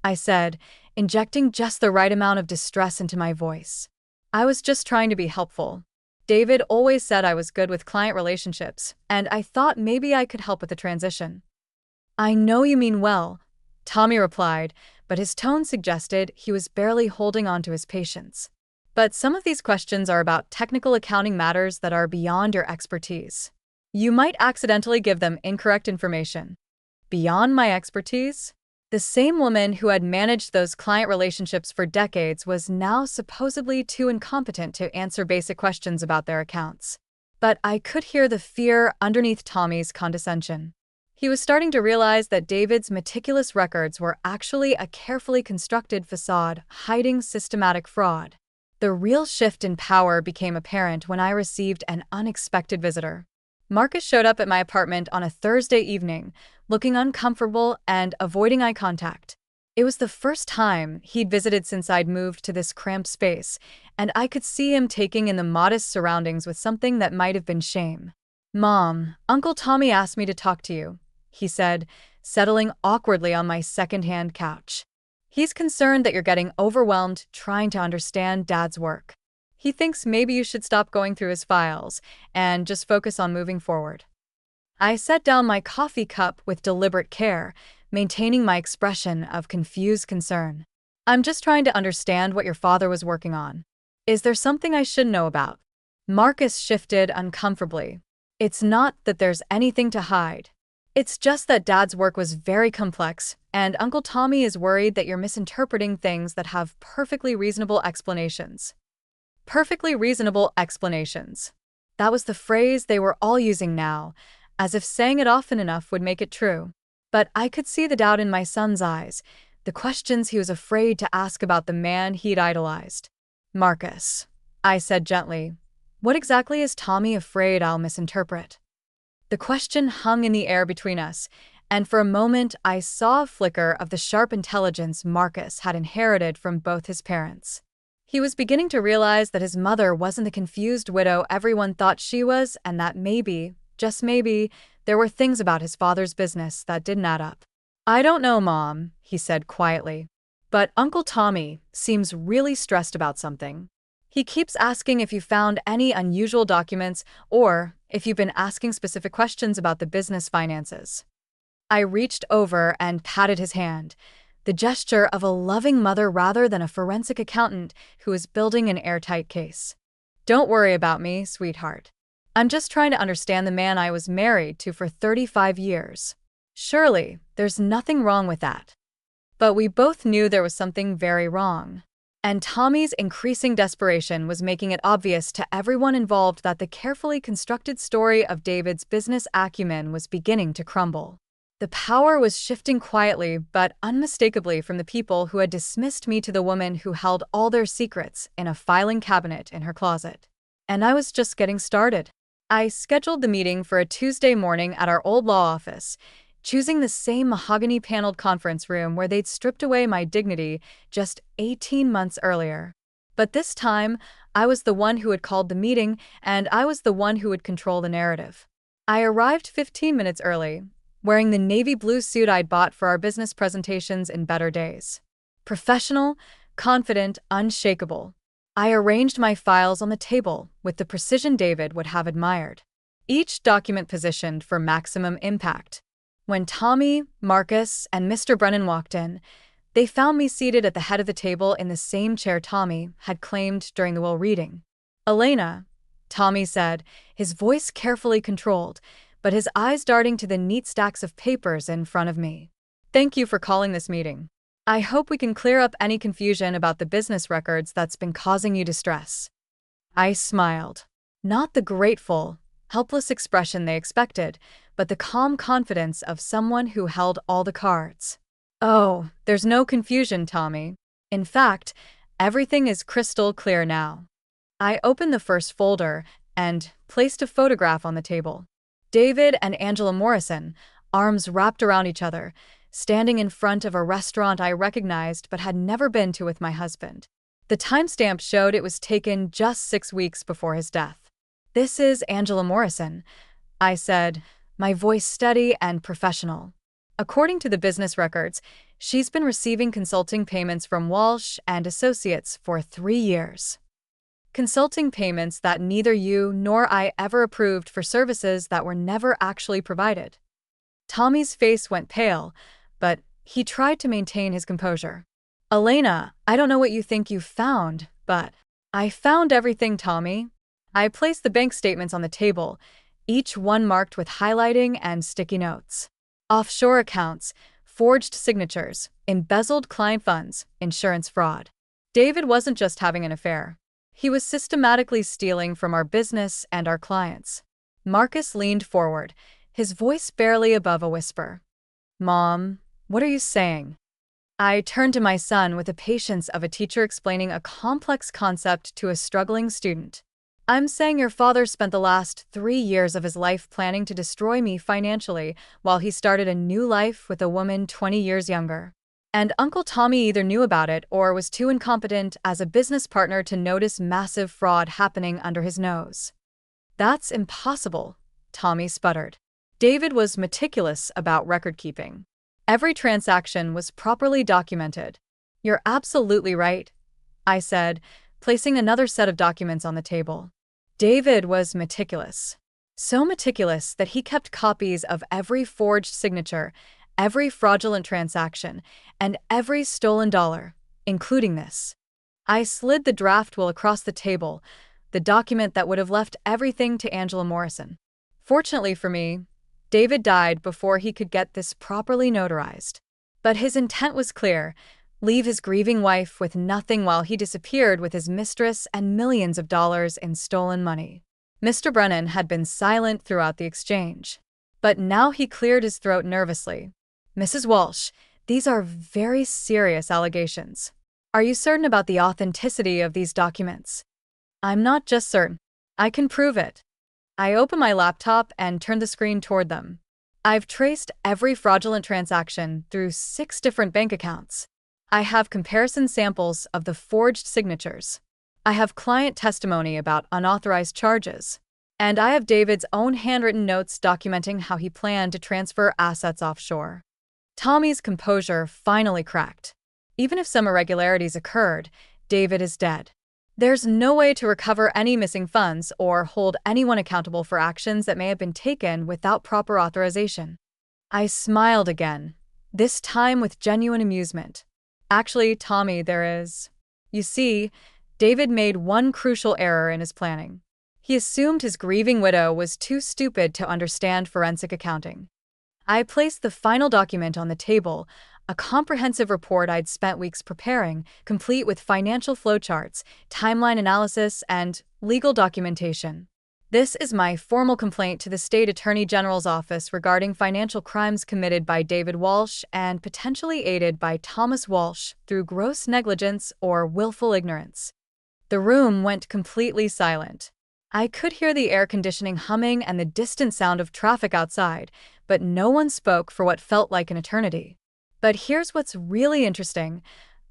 I said, injecting just the right amount of distress into my voice. I was just trying to be helpful. David always said I was good with client relationships, and I thought maybe I could help with the transition. I know you mean well, Tommy replied, but his tone suggested he was barely holding on to his patience. But some of these questions are about technical accounting matters that are beyond your expertise. You might accidentally give them incorrect information. Beyond my expertise? The same woman who had managed those client relationships for decades was now supposedly too incompetent to answer basic questions about their accounts. But I could hear the fear underneath Tommy's condescension. He was starting to realize that David's meticulous records were actually a carefully constructed facade hiding systematic fraud. The real shift in power became apparent when I received an unexpected visitor. Marcus showed up at my apartment on a Thursday evening, looking uncomfortable and avoiding eye contact. It was the first time he'd visited since I'd moved to this cramped space, and I could see him taking in the modest surroundings with something that might have been shame. Mom, Uncle Tommy asked me to talk to you, he said, settling awkwardly on my second-hand couch. He's concerned that you're getting overwhelmed trying to understand Dad's work. He thinks maybe you should stop going through his files and just focus on moving forward. I set down my coffee cup with deliberate care, maintaining my expression of confused concern. I'm just trying to understand what your father was working on. Is there something I should know about? Marcus shifted uncomfortably. It's not that there's anything to hide. It's just that Dad's work was very complex, and Uncle Tommy is worried that you're misinterpreting things that have perfectly reasonable explanations. Perfectly reasonable explanations. That was the phrase they were all using now, as if saying it often enough would make it true. But I could see the doubt in my son's eyes, the questions he was afraid to ask about the man he'd idolized. Marcus, I said gently, what exactly is Tommy afraid I'll misinterpret? The question hung in the air between us, and for a moment I saw a flicker of the sharp intelligence Marcus had inherited from both his parents. He was beginning to realize that his mother wasn't the confused widow everyone thought she was, and that maybe, just maybe, there were things about his father's business that didn't add up. I don't know, Mom, he said quietly, but Uncle Tommy seems really stressed about something. He keeps asking if you found any unusual documents or if you've been asking specific questions about the business finances. I reached over and patted his hand, the gesture of a loving mother rather than a forensic accountant who is building an airtight case. Don't worry about me, sweetheart. I'm just trying to understand the man I was married to for 35 years. Surely, there's nothing wrong with that. But we both knew there was something very wrong. And Tommy's increasing desperation was making it obvious to everyone involved that the carefully constructed story of David's business acumen was beginning to crumble. The power was shifting quietly but unmistakably from the people who had dismissed me to the woman who held all their secrets in a filing cabinet in her closet. And I was just getting started. I scheduled the meeting for a Tuesday morning at our old law office, choosing the same mahogany-paneled conference room where they'd stripped away my dignity just 18 months earlier. But this time, I was the one who had called the meeting, and I was the one who would control the narrative. I arrived 15 minutes early, wearing the navy blue suit I'd bought for our business presentations in better days. Professional, confident, unshakable. I arranged my files on the table with the precision David would have admired, each document positioned for maximum impact. When Tommy, Marcus, and Mr. Brennan walked in, they found me seated at the head of the table in the same chair Tommy had claimed during the will reading. "Elena," Tommy said, his voice carefully controlled, but his eyes darting to the neat stacks of papers in front of me. "Thank you for calling this meeting. I hope we can clear up any confusion about the business records that's been causing you distress." I smiled. Not the grateful, helpless expression they expected, but the calm confidence of someone who held all the cards. "Oh, there's no confusion, Tommy. In fact, everything is crystal clear now." I opened the first folder and placed a photograph on the table. David and Angela Morrison, arms wrapped around each other, standing in front of a restaurant I recognized but had never been to with my husband. The timestamp showed it was taken just 6 weeks before his death. "This is Angela Morrison," I said, my voice steady and professional. "According to the business records, she's been receiving consulting payments from Walsh and Associates for 3 years. Consulting payments that neither you nor I ever approved for services that were never actually provided." Tommy's face went pale, but he tried to maintain his composure. "Elena, I don't know what you think you've found, but I found everything, Tommy." I placed the bank statements on the table, each one marked with highlighting and sticky notes. Offshore accounts, forged signatures, embezzled client funds, insurance fraud. David wasn't just having an affair. He was systematically stealing from our business and our clients. Marcus leaned forward, his voice barely above a whisper. "Mom, what are you saying?" I turned to my son with the patience of a teacher explaining a complex concept to a struggling student. "I'm saying your father spent the last 3 years of his life planning to destroy me financially while he started a new life with a woman 20 years younger. And Uncle Tommy either knew about it or was too incompetent as a business partner to notice massive fraud happening under his nose." "That's impossible," Tommy sputtered. "David was meticulous about record keeping. Every transaction was properly documented." "You're absolutely right," I said, placing another set of documents on the table. David was meticulous. So meticulous that he kept copies of every forged signature, every fraudulent transaction, and every stolen dollar, including this. I slid the draft will across the table, the document that would have left everything to Angela Morrison. Fortunately for me, David died before he could get this properly notarized. But his intent was clear: leave his grieving wife with nothing while he disappeared with his mistress and millions of dollars in stolen money. Mr. Brennan had been silent throughout the exchange. But now he cleared his throat nervously. "Mrs. Walsh, these are very serious allegations. Are you certain about the authenticity of these documents?" "I'm not just certain. I can prove it." I opened my laptop and turned the screen toward them. "I've traced every fraudulent transaction through 6 different bank accounts. I have comparison samples of the forged signatures. I have client testimony about unauthorized charges. And I have David's own handwritten notes documenting how he planned to transfer assets offshore." Tommy's composure finally cracked. Even if some irregularities occurred, David is dead. There's no way to recover any missing funds or hold anyone accountable for actions that may have been taken without proper authorization. I smiled again, this time with genuine amusement. "Actually, Tommy, there is. You see, David made one crucial error in his planning. He assumed his grieving widow was too stupid to understand forensic accounting." I placed the final document on the table, a comprehensive report I'd spent weeks preparing, complete with financial flowcharts, timeline analysis, and legal documentation. "This is my formal complaint to the State Attorney General's office regarding financial crimes committed by David Walsh and potentially aided by Thomas Walsh through gross negligence or willful ignorance." The room went completely silent. I could hear the air conditioning humming and the distant sound of traffic outside, but no one spoke for what felt like an eternity. "But here's what's really interesting,"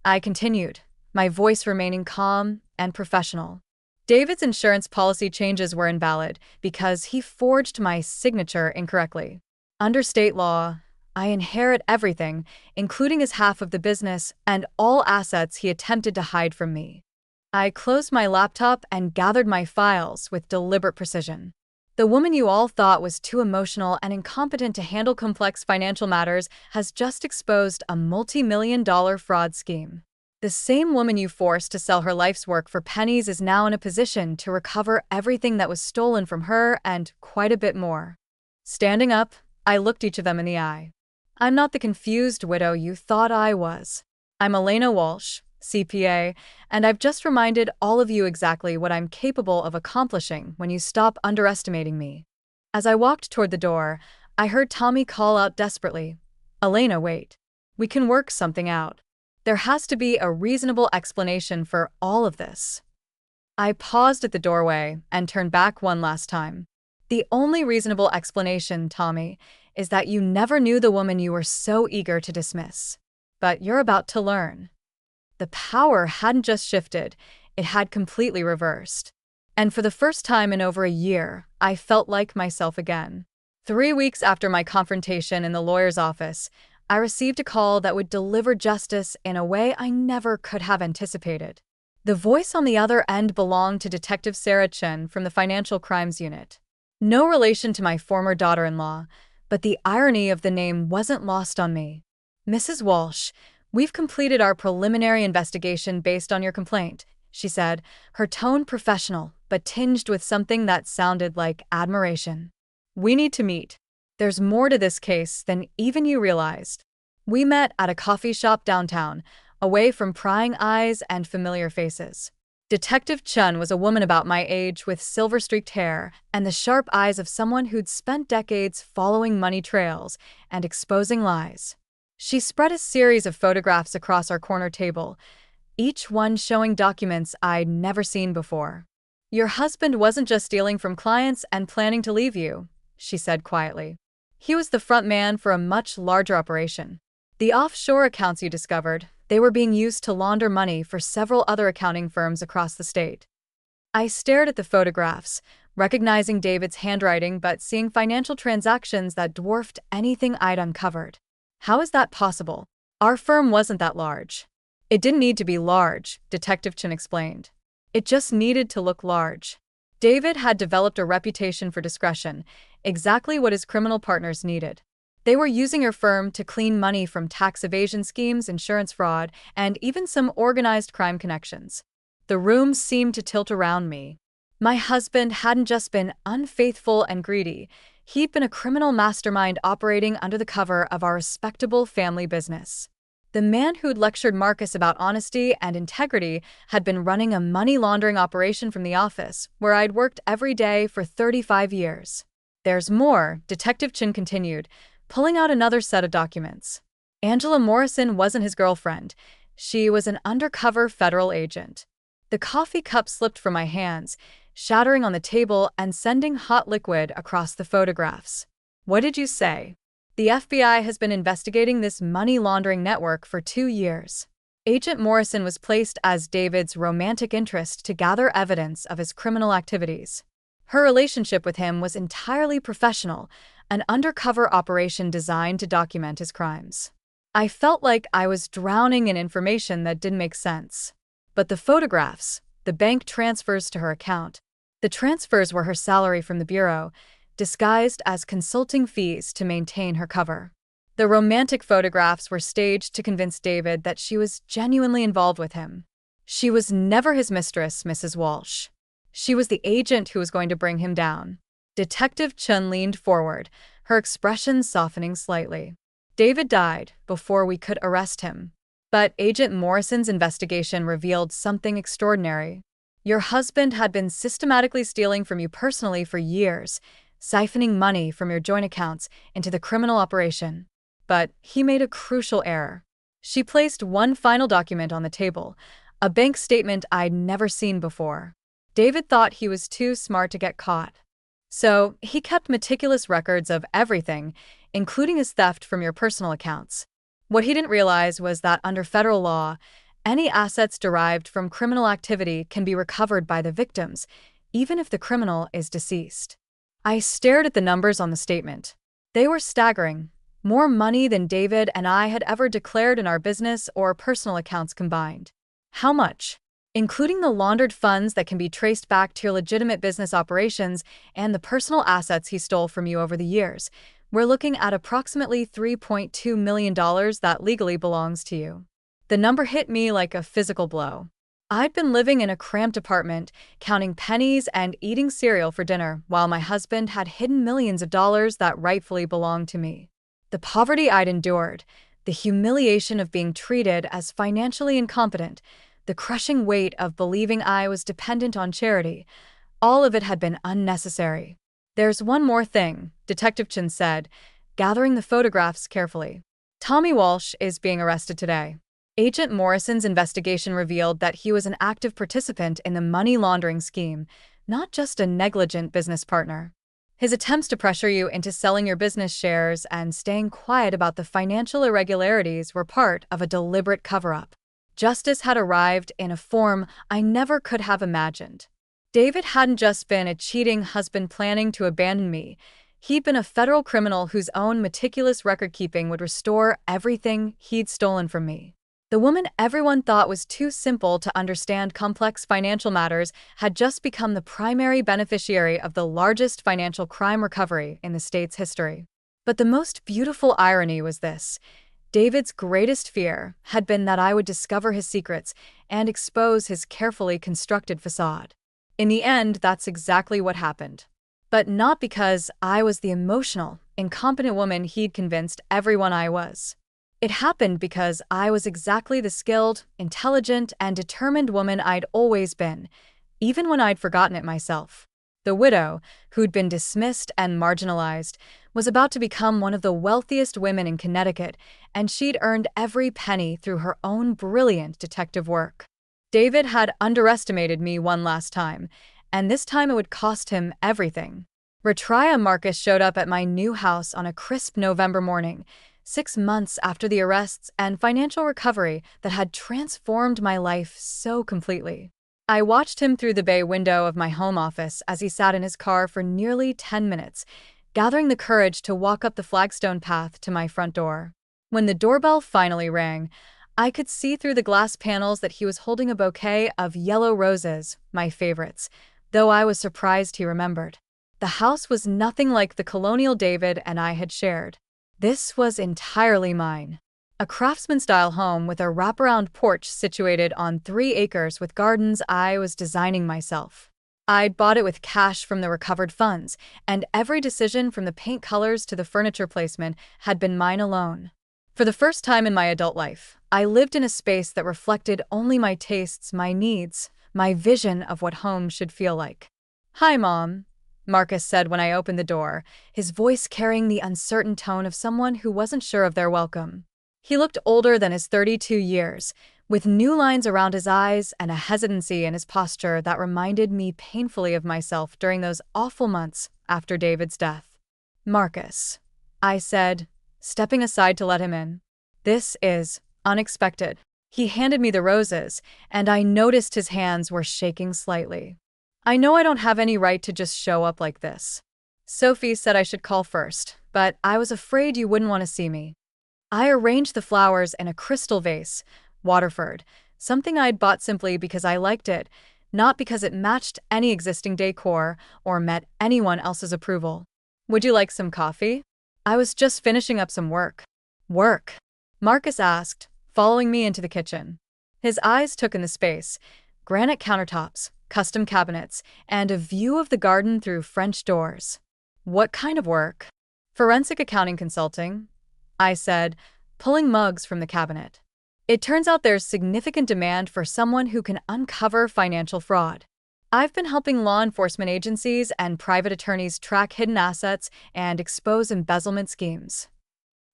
I continued, my voice remaining calm and professional. "David's insurance policy changes were invalid because he forged my signature incorrectly. Under state law, I inherit everything, including his half of the business and all assets he attempted to hide from me. I closed my laptop and gathered my files with deliberate precision. The woman you all thought was too emotional and incompetent to handle complex financial matters has just exposed a multi-million-dollar fraud scheme. The same woman you forced to sell her life's work for pennies is now in a position to recover everything that was stolen from her and quite a bit more. Standing up, I looked each of them in the eye. I'm not the confused widow you thought I was. I'm Elena Walsh, CPA, and I've just reminded all of you exactly what I'm capable of accomplishing when you stop underestimating me. As I walked toward the door, I heard Tommy call out desperately, "Elena, wait. We can work something out. There has to be a reasonable explanation for all of this." I paused at the doorway and turned back one last time. The only reasonable explanation, Tommy, is that you never knew the woman you were so eager to dismiss. But you're about to learn. The power hadn't just shifted, it had completely reversed. And for the first time in over a year, I felt like myself again. 3 weeks after my confrontation in the lawyer's office, I received a call that would deliver justice in a way I never could have anticipated. The voice on the other end belonged to Detective Sarah Chen from the Financial Crimes Unit. No relation to my former daughter-in-law, but the irony of the name wasn't lost on me. "Mrs. Walsh, we've completed our preliminary investigation based on your complaint," she said, her tone professional, but tinged with something that sounded like admiration. "We need to meet. There's more to this case than even you realized." We met at a coffee shop downtown, away from prying eyes and familiar faces. Detective Chun was a woman about my age with silver-streaked hair and the sharp eyes of someone who'd spent decades following money trails and exposing lies. She spread a series of photographs across our corner table, each one showing documents I'd never seen before. "Your husband wasn't just stealing from clients and planning to leave you," she said quietly. "He was the front man for a much larger operation. The offshore accounts you discovered, they were being used to launder money for several other accounting firms across the state." I stared at the photographs, recognizing David's handwriting but seeing financial transactions that dwarfed anything I'd uncovered. "How is that possible? Our firm wasn't that large." "It didn't need to be large," Detective Chin explained. "It just needed to look large." David had developed a reputation for discretion, exactly what his criminal partners needed. They were using her firm to clean money from tax evasion schemes, insurance fraud, and even some organized crime connections. The room seemed to tilt around me. My husband hadn't just been unfaithful and greedy, he'd been a criminal mastermind operating under the cover of our respectable family business. The man who'd lectured Marcus about honesty and integrity had been running a money laundering operation from the office, where I'd worked every day for 35 years. "There's more," Detective Chin continued, pulling out another set of documents. "Angela Morrison wasn't his girlfriend. She was an undercover federal agent." The coffee cup slipped from my hands, shattering on the table and sending hot liquid across the photographs. "What did you say?" "The FBI has been investigating this money laundering network for 2 years. Agent Morrison was placed as David's romantic interest to gather evidence of his criminal activities. Her relationship with him was entirely professional, an undercover operation designed to document his crimes." I felt like I was drowning in information that didn't make sense. But the photographs, the bank transfers to her account, the transfers were her salary from the bureau, disguised as consulting fees to maintain her cover. The romantic photographs were staged to convince David that she was genuinely involved with him. She was never his mistress, Mrs. Walsh. She was the agent who was going to bring him down. Detective Chun leaned forward, her expression softening slightly. "David died before we could arrest him. But Agent Morrison's investigation revealed something extraordinary. Your husband had been systematically stealing from you personally for years, siphoning money from your joint accounts into the criminal operation. But he made a crucial error." She placed one final document on the table, a bank statement I'd never seen before. "David thought he was too smart to get caught. So he kept meticulous records of everything, including his theft from your personal accounts. What he didn't realize was that under federal law, any assets derived from criminal activity can be recovered by the victims, even if the criminal is deceased." I stared at the numbers on the statement. They were staggering. More money than David and I had ever declared in our business or personal accounts combined. How much? Including the laundered funds that can be traced back to your legitimate business operations and the personal assets he stole from you over the years. We're looking at approximately $3.2 million that legally belongs to you. The number hit me like a physical blow. I'd been living in a cramped apartment, counting pennies and eating cereal for dinner, while my husband had hidden millions of dollars that rightfully belonged to me. The poverty I'd endured, the humiliation of being treated as financially incompetent, the crushing weight of believing I was dependent on charity, all of it had been unnecessary. There's one more thing, Detective Chin said, gathering the photographs carefully. Tommy Walsh is being arrested today. Agent Morrison's investigation revealed that he was an active participant in the money laundering scheme, not just a negligent business partner. His attempts to pressure you into selling your business shares and staying quiet about the financial irregularities were part of a deliberate cover-up. Justice had arrived in a form I never could have imagined. David hadn't just been a cheating husband planning to abandon me. He'd been a federal criminal whose own meticulous record-keeping would restore everything he'd stolen from me. The woman everyone thought was too simple to understand complex financial matters had just become the primary beneficiary of the largest financial crime recovery in the state's history. But the most beautiful irony was this. David's greatest fear had been that I would discover his secrets and expose his carefully constructed facade. In the end, that's exactly what happened. But not because I was the emotional, incompetent woman he'd convinced everyone I was. It happened because I was exactly the skilled, intelligent, and determined woman I'd always been, even when I'd forgotten it myself. The widow, who'd been dismissed and marginalized, was about to become one of the wealthiest women in Connecticut, and she'd earned every penny through her own brilliant detective work. David had underestimated me one last time, and this time it would cost him everything. Retria Marcus showed up at my new house on a crisp November morning, 6 months after the arrests and financial recovery that had transformed my life so completely. I watched him through the bay window of my home office as he sat in his car for nearly 10 minutes, gathering the courage to walk up the flagstone path to my front door. When the doorbell finally rang, I could see through the glass panels that he was holding a bouquet of yellow roses, my favorites, though I was surprised he remembered. The house was nothing like the colonial David and I had shared. This was entirely mine. A craftsman-style home with a wraparound porch situated on 3 acres with gardens I was designing myself. I'd bought it with cash from the recovered funds, and every decision from the paint colors to the furniture placement had been mine alone. For the first time in my adult life, I lived in a space that reflected only my tastes, my needs, my vision of what home should feel like. "Hi, Mom," Marcus said when I opened the door, his voice carrying the uncertain tone of someone who wasn't sure of their welcome. He looked older than his 32 years, with new lines around his eyes and a hesitancy in his posture that reminded me painfully of myself during those awful months after David's death. "Marcus," I said, stepping aside to let him in. "This is unexpected." He handed me the roses, and I noticed his hands were shaking slightly. "I know I don't have any right to just show up like this. Sophie said I should call first, but I was afraid you wouldn't want to see me." I arranged the flowers in a crystal vase, Waterford, something I'd bought simply because I liked it, not because it matched any existing decor or met anyone else's approval. "Would you like some coffee?" "I was just finishing up some work." "Work?" Marcus asked, following me into the kitchen. His eyes took in the space: granite countertops, custom cabinets, and a view of the garden through French doors. "What kind of work?" "Forensic accounting consulting," I said, pulling mugs from the cabinet. "It turns out there's significant demand for someone who can uncover financial fraud. I've been helping law enforcement agencies and private attorneys track hidden assets and expose embezzlement schemes."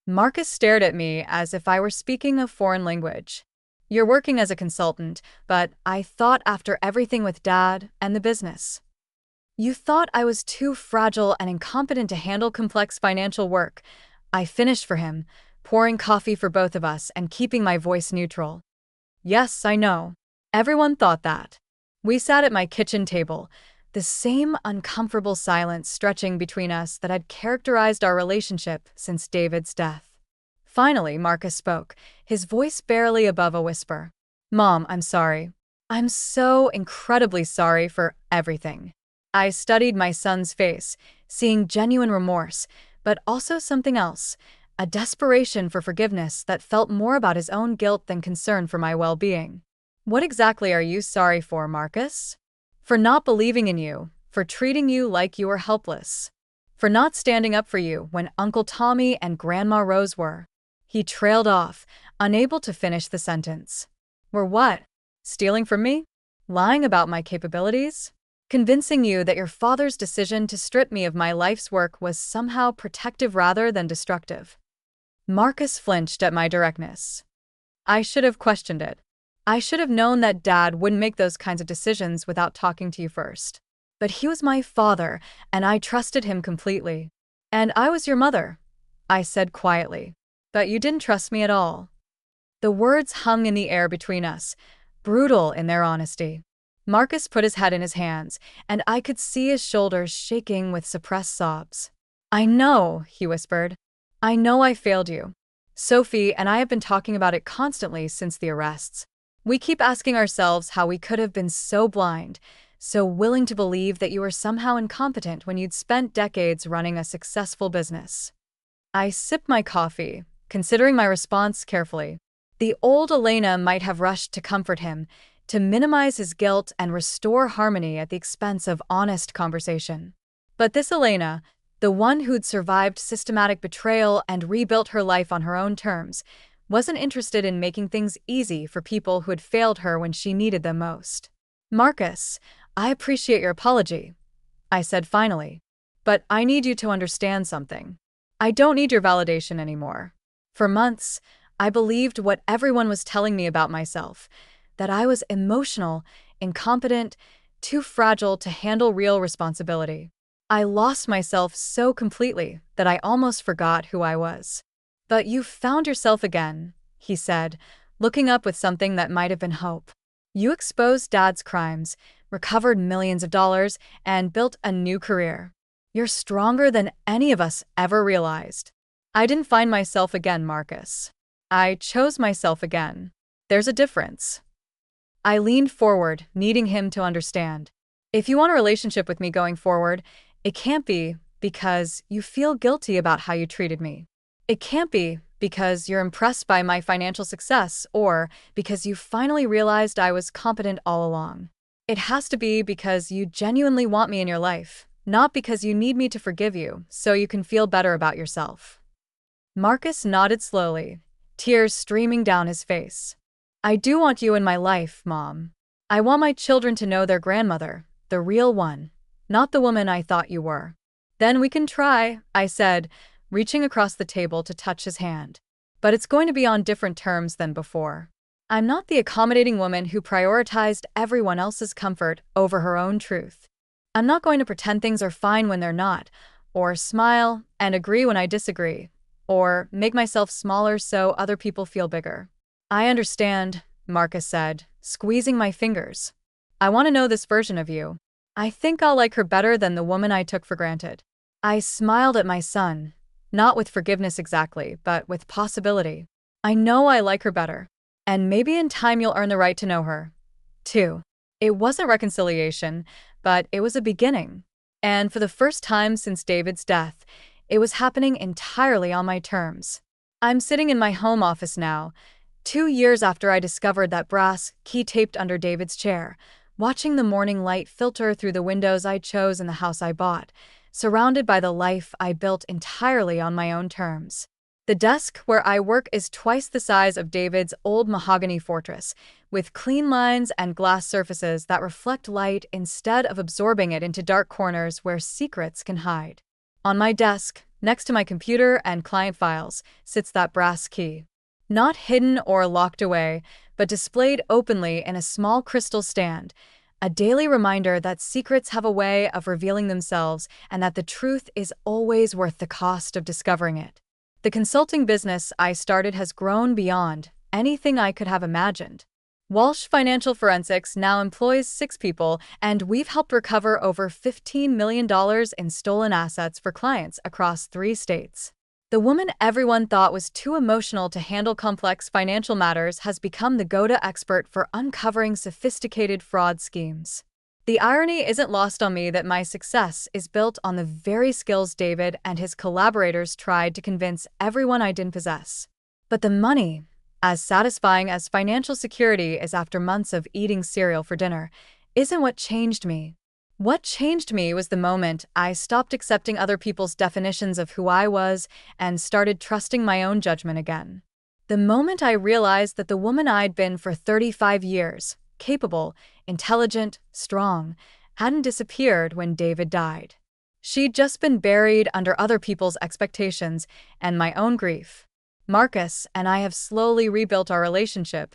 Marcus stared at me as if I were speaking a foreign language. "You're working as a consultant, but I thought after everything with Dad and the business. You thought I was too fragile and incompetent to handle complex financial work." I finished for him, pouring coffee for both of us and keeping my voice neutral. "Yes, I know. Everyone thought that." We sat at my kitchen table, the same uncomfortable silence stretching between us that had characterized our relationship since David's death. Finally, Marcus spoke, his voice barely above a whisper. Mom, I'm sorry. I'm so incredibly sorry for everything. I studied my son's face, seeing genuine remorse, but also something else, a desperation for forgiveness that felt more about his own guilt than concern for my well-being. What exactly are you sorry for, Marcus? For not believing in you, for treating you like you were helpless, for not standing up for you when Uncle Tommy and Grandma Rose were. He trailed off, unable to finish the sentence. Were what? Stealing from me? Lying about my capabilities? Convincing you that your father's decision to strip me of my life's work was somehow protective rather than destructive? Marcus flinched at my directness. I should have questioned it. I should have known that Dad wouldn't make those kinds of decisions without talking to you first. But he was my father, and I trusted him completely. And I was your mother, I said quietly. But you didn't trust me at all. The words hung in the air between us, brutal in their honesty. Marcus put his head in his hands, and I could see his shoulders shaking with suppressed sobs. I know, he whispered. I know I failed you. Sophie and I have been talking about it constantly since the arrests. We keep asking ourselves how we could have been so blind, so willing to believe that you were somehow incompetent when you'd spent decades running a successful business. I sipped my coffee, considering my response carefully. The old Elena might have rushed to comfort him, to minimize his guilt and restore harmony at the expense of honest conversation. But this Elena, the one who'd survived systematic betrayal and rebuilt her life on her own terms, wasn't interested in making things easy for people who had failed her when she needed them most. Marcus, I appreciate your apology, I said finally. But I need you to understand something. I don't need your validation anymore. For months, I believed what everyone was telling me about myself, that I was emotional, incompetent, too fragile to handle real responsibility. I lost myself so completely that I almost forgot who I was. But you found yourself again, he said, looking up with something that might have been hope. You exposed Dad's crimes, recovered millions of dollars, and built a new career. You're stronger than any of us ever realized. I didn't find myself again, Marcus. I chose myself again. There's a difference. I leaned forward, needing him to understand. If you want a relationship with me going forward, it can't be because you feel guilty about how you treated me. It can't be because you're impressed by my financial success or because you finally realized I was competent all along. It has to be because you genuinely want me in your life, not because you need me to forgive you so you can feel better about yourself. Marcus nodded slowly, tears streaming down his face. I do want you in my life, Mom. I want my children to know their grandmother, the real one, not the woman I thought you were. Then we can try, I said, reaching across the table to touch his hand. But it's going to be on different terms than before. I'm not the accommodating woman who prioritized everyone else's comfort over her own truth. I'm not going to pretend things are fine when they're not, or smile and agree when I disagree, or make myself smaller so other people feel bigger. I understand, Marcus said, squeezing my fingers. I want to know this version of you. I think I'll like her better than the woman I took for granted. I smiled at my son, not with forgiveness exactly, but with possibility. I know I like her better. And maybe in time you'll earn the right to know her, too. It wasn't reconciliation, but it was a beginning. And for the first time since David's death, it was happening entirely on my terms. I'm sitting in my home office now, 2 years after I discovered that brass key taped under David's chair, watching the morning light filter through the windows I chose in the house I bought, surrounded by the life I built entirely on my own terms. The desk where I work is twice the size of David's old mahogany fortress, with clean lines and glass surfaces that reflect light instead of absorbing it into dark corners where secrets can hide. On my desk, next to my computer and client files, sits that brass key. Not hidden or locked away, but displayed openly in a small crystal stand, a daily reminder that secrets have a way of revealing themselves and that the truth is always worth the cost of discovering it. The consulting business I started has grown beyond anything I could have imagined. Walsh Financial Forensics now employs 6 people, and we've helped recover over $15 million in stolen assets for clients across 3 states. The woman everyone thought was too emotional to handle complex financial matters has become the go-to expert for uncovering sophisticated fraud schemes. The irony isn't lost on me that my success is built on the very skills David and his collaborators tried to convince everyone I didn't possess. But the money, as satisfying as financial security is after months of eating cereal for dinner, isn't what changed me. What changed me was the moment I stopped accepting other people's definitions of who I was and started trusting my own judgment again. The moment I realized that the woman I'd been for 35 years, capable, intelligent, strong, hadn't disappeared when David died. She'd just been buried under other people's expectations and my own grief. Marcus and I have slowly rebuilt our relationship,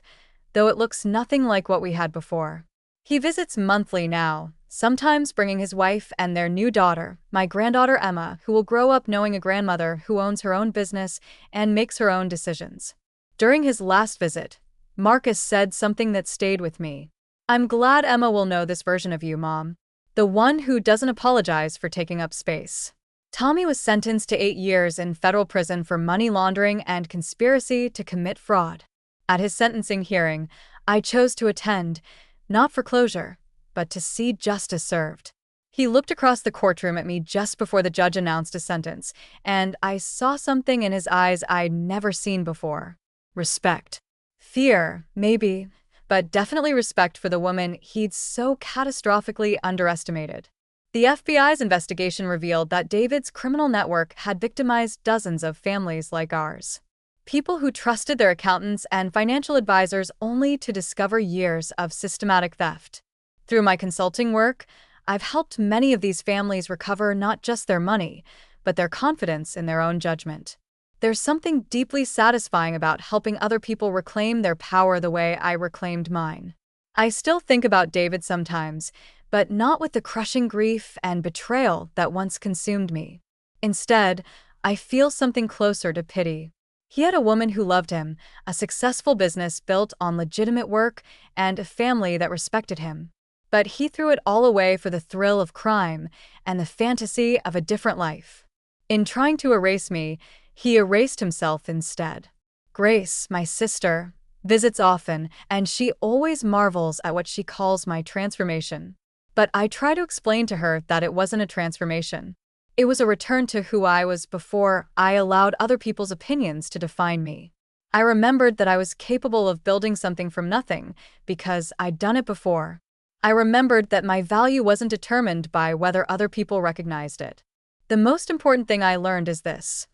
though it looks nothing like what we had before. He visits monthly now, sometimes bringing his wife and their new daughter, my granddaughter Emma, who will grow up knowing a grandmother who owns her own business and makes her own decisions. During his last visit, Marcus said something that stayed with me. "I'm glad Emma will know this version of you, Mom. The one who doesn't apologize for taking up space." Tommy was sentenced to 8 years in federal prison for money laundering and conspiracy to commit fraud. At his sentencing hearing, I chose to attend, not for closure, but to see justice served. He looked across the courtroom at me just before the judge announced his sentence, and I saw something in his eyes I'd never seen before. Respect. Fear, maybe, but definitely respect for the woman he'd so catastrophically underestimated. The FBI's investigation revealed that David's criminal network had victimized dozens of families like ours. People who trusted their accountants and financial advisors only to discover years of systematic theft. Through my consulting work, I've helped many of these families recover not just their money, but their confidence in their own judgment. There's something deeply satisfying about helping other people reclaim their power the way I reclaimed mine. I still think about David sometimes, but not with the crushing grief and betrayal that once consumed me. Instead, I feel something closer to pity. He had a woman who loved him, a successful business built on legitimate work, and a family that respected him. But he threw it all away for the thrill of crime and the fantasy of a different life. In trying to erase me, he erased himself instead. Grace, my sister, visits often, and she always marvels at what she calls my transformation. But I try to explain to her that it wasn't a transformation. It was a return to who I was before I allowed other people's opinions to define me. I remembered that I was capable of building something from nothing because I'd done it before. I remembered that my value wasn't determined by whether other people recognized it. The most important thing I learned is this: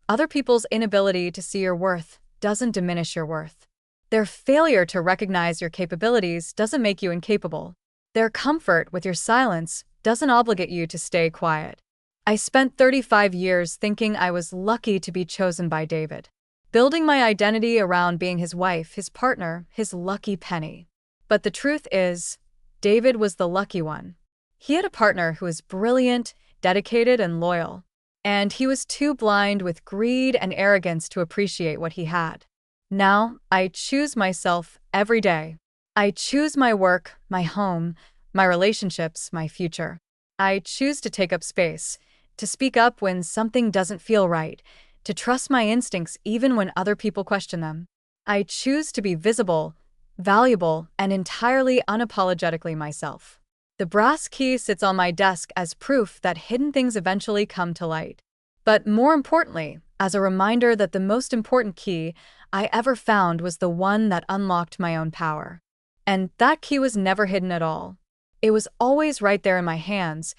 other people's inability to see your worth doesn't diminish your worth. Their failure to recognize your capabilities doesn't make you incapable. Their comfort with your silence doesn't obligate you to stay quiet. I spent 35 years thinking I was lucky to be chosen by David, building my identity around being his wife, his partner, his lucky penny. But the truth is, David was the lucky one. He had a partner who was brilliant, dedicated, and loyal. And he was too blind with greed and arrogance to appreciate what he had. Now, I choose myself every day. I choose my work, my home, my relationships, my future. I choose to take up space, to speak up when something doesn't feel right, to trust my instincts even when other people question them. I choose to be visible, valuable, and entirely unapologetically myself. The brass key sits on my desk as proof that hidden things eventually come to light. But more importantly, as a reminder that the most important key I ever found was the one that unlocked my own power. And that key was never hidden at all. It was always right there in my hands,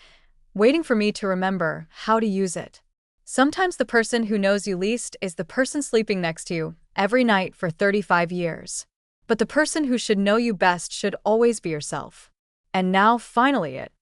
waiting for me to remember how to use it. Sometimes the person who knows you least is the person sleeping next to you every night for 35 years. But the person who should know you best should always be yourself. And now, finally, it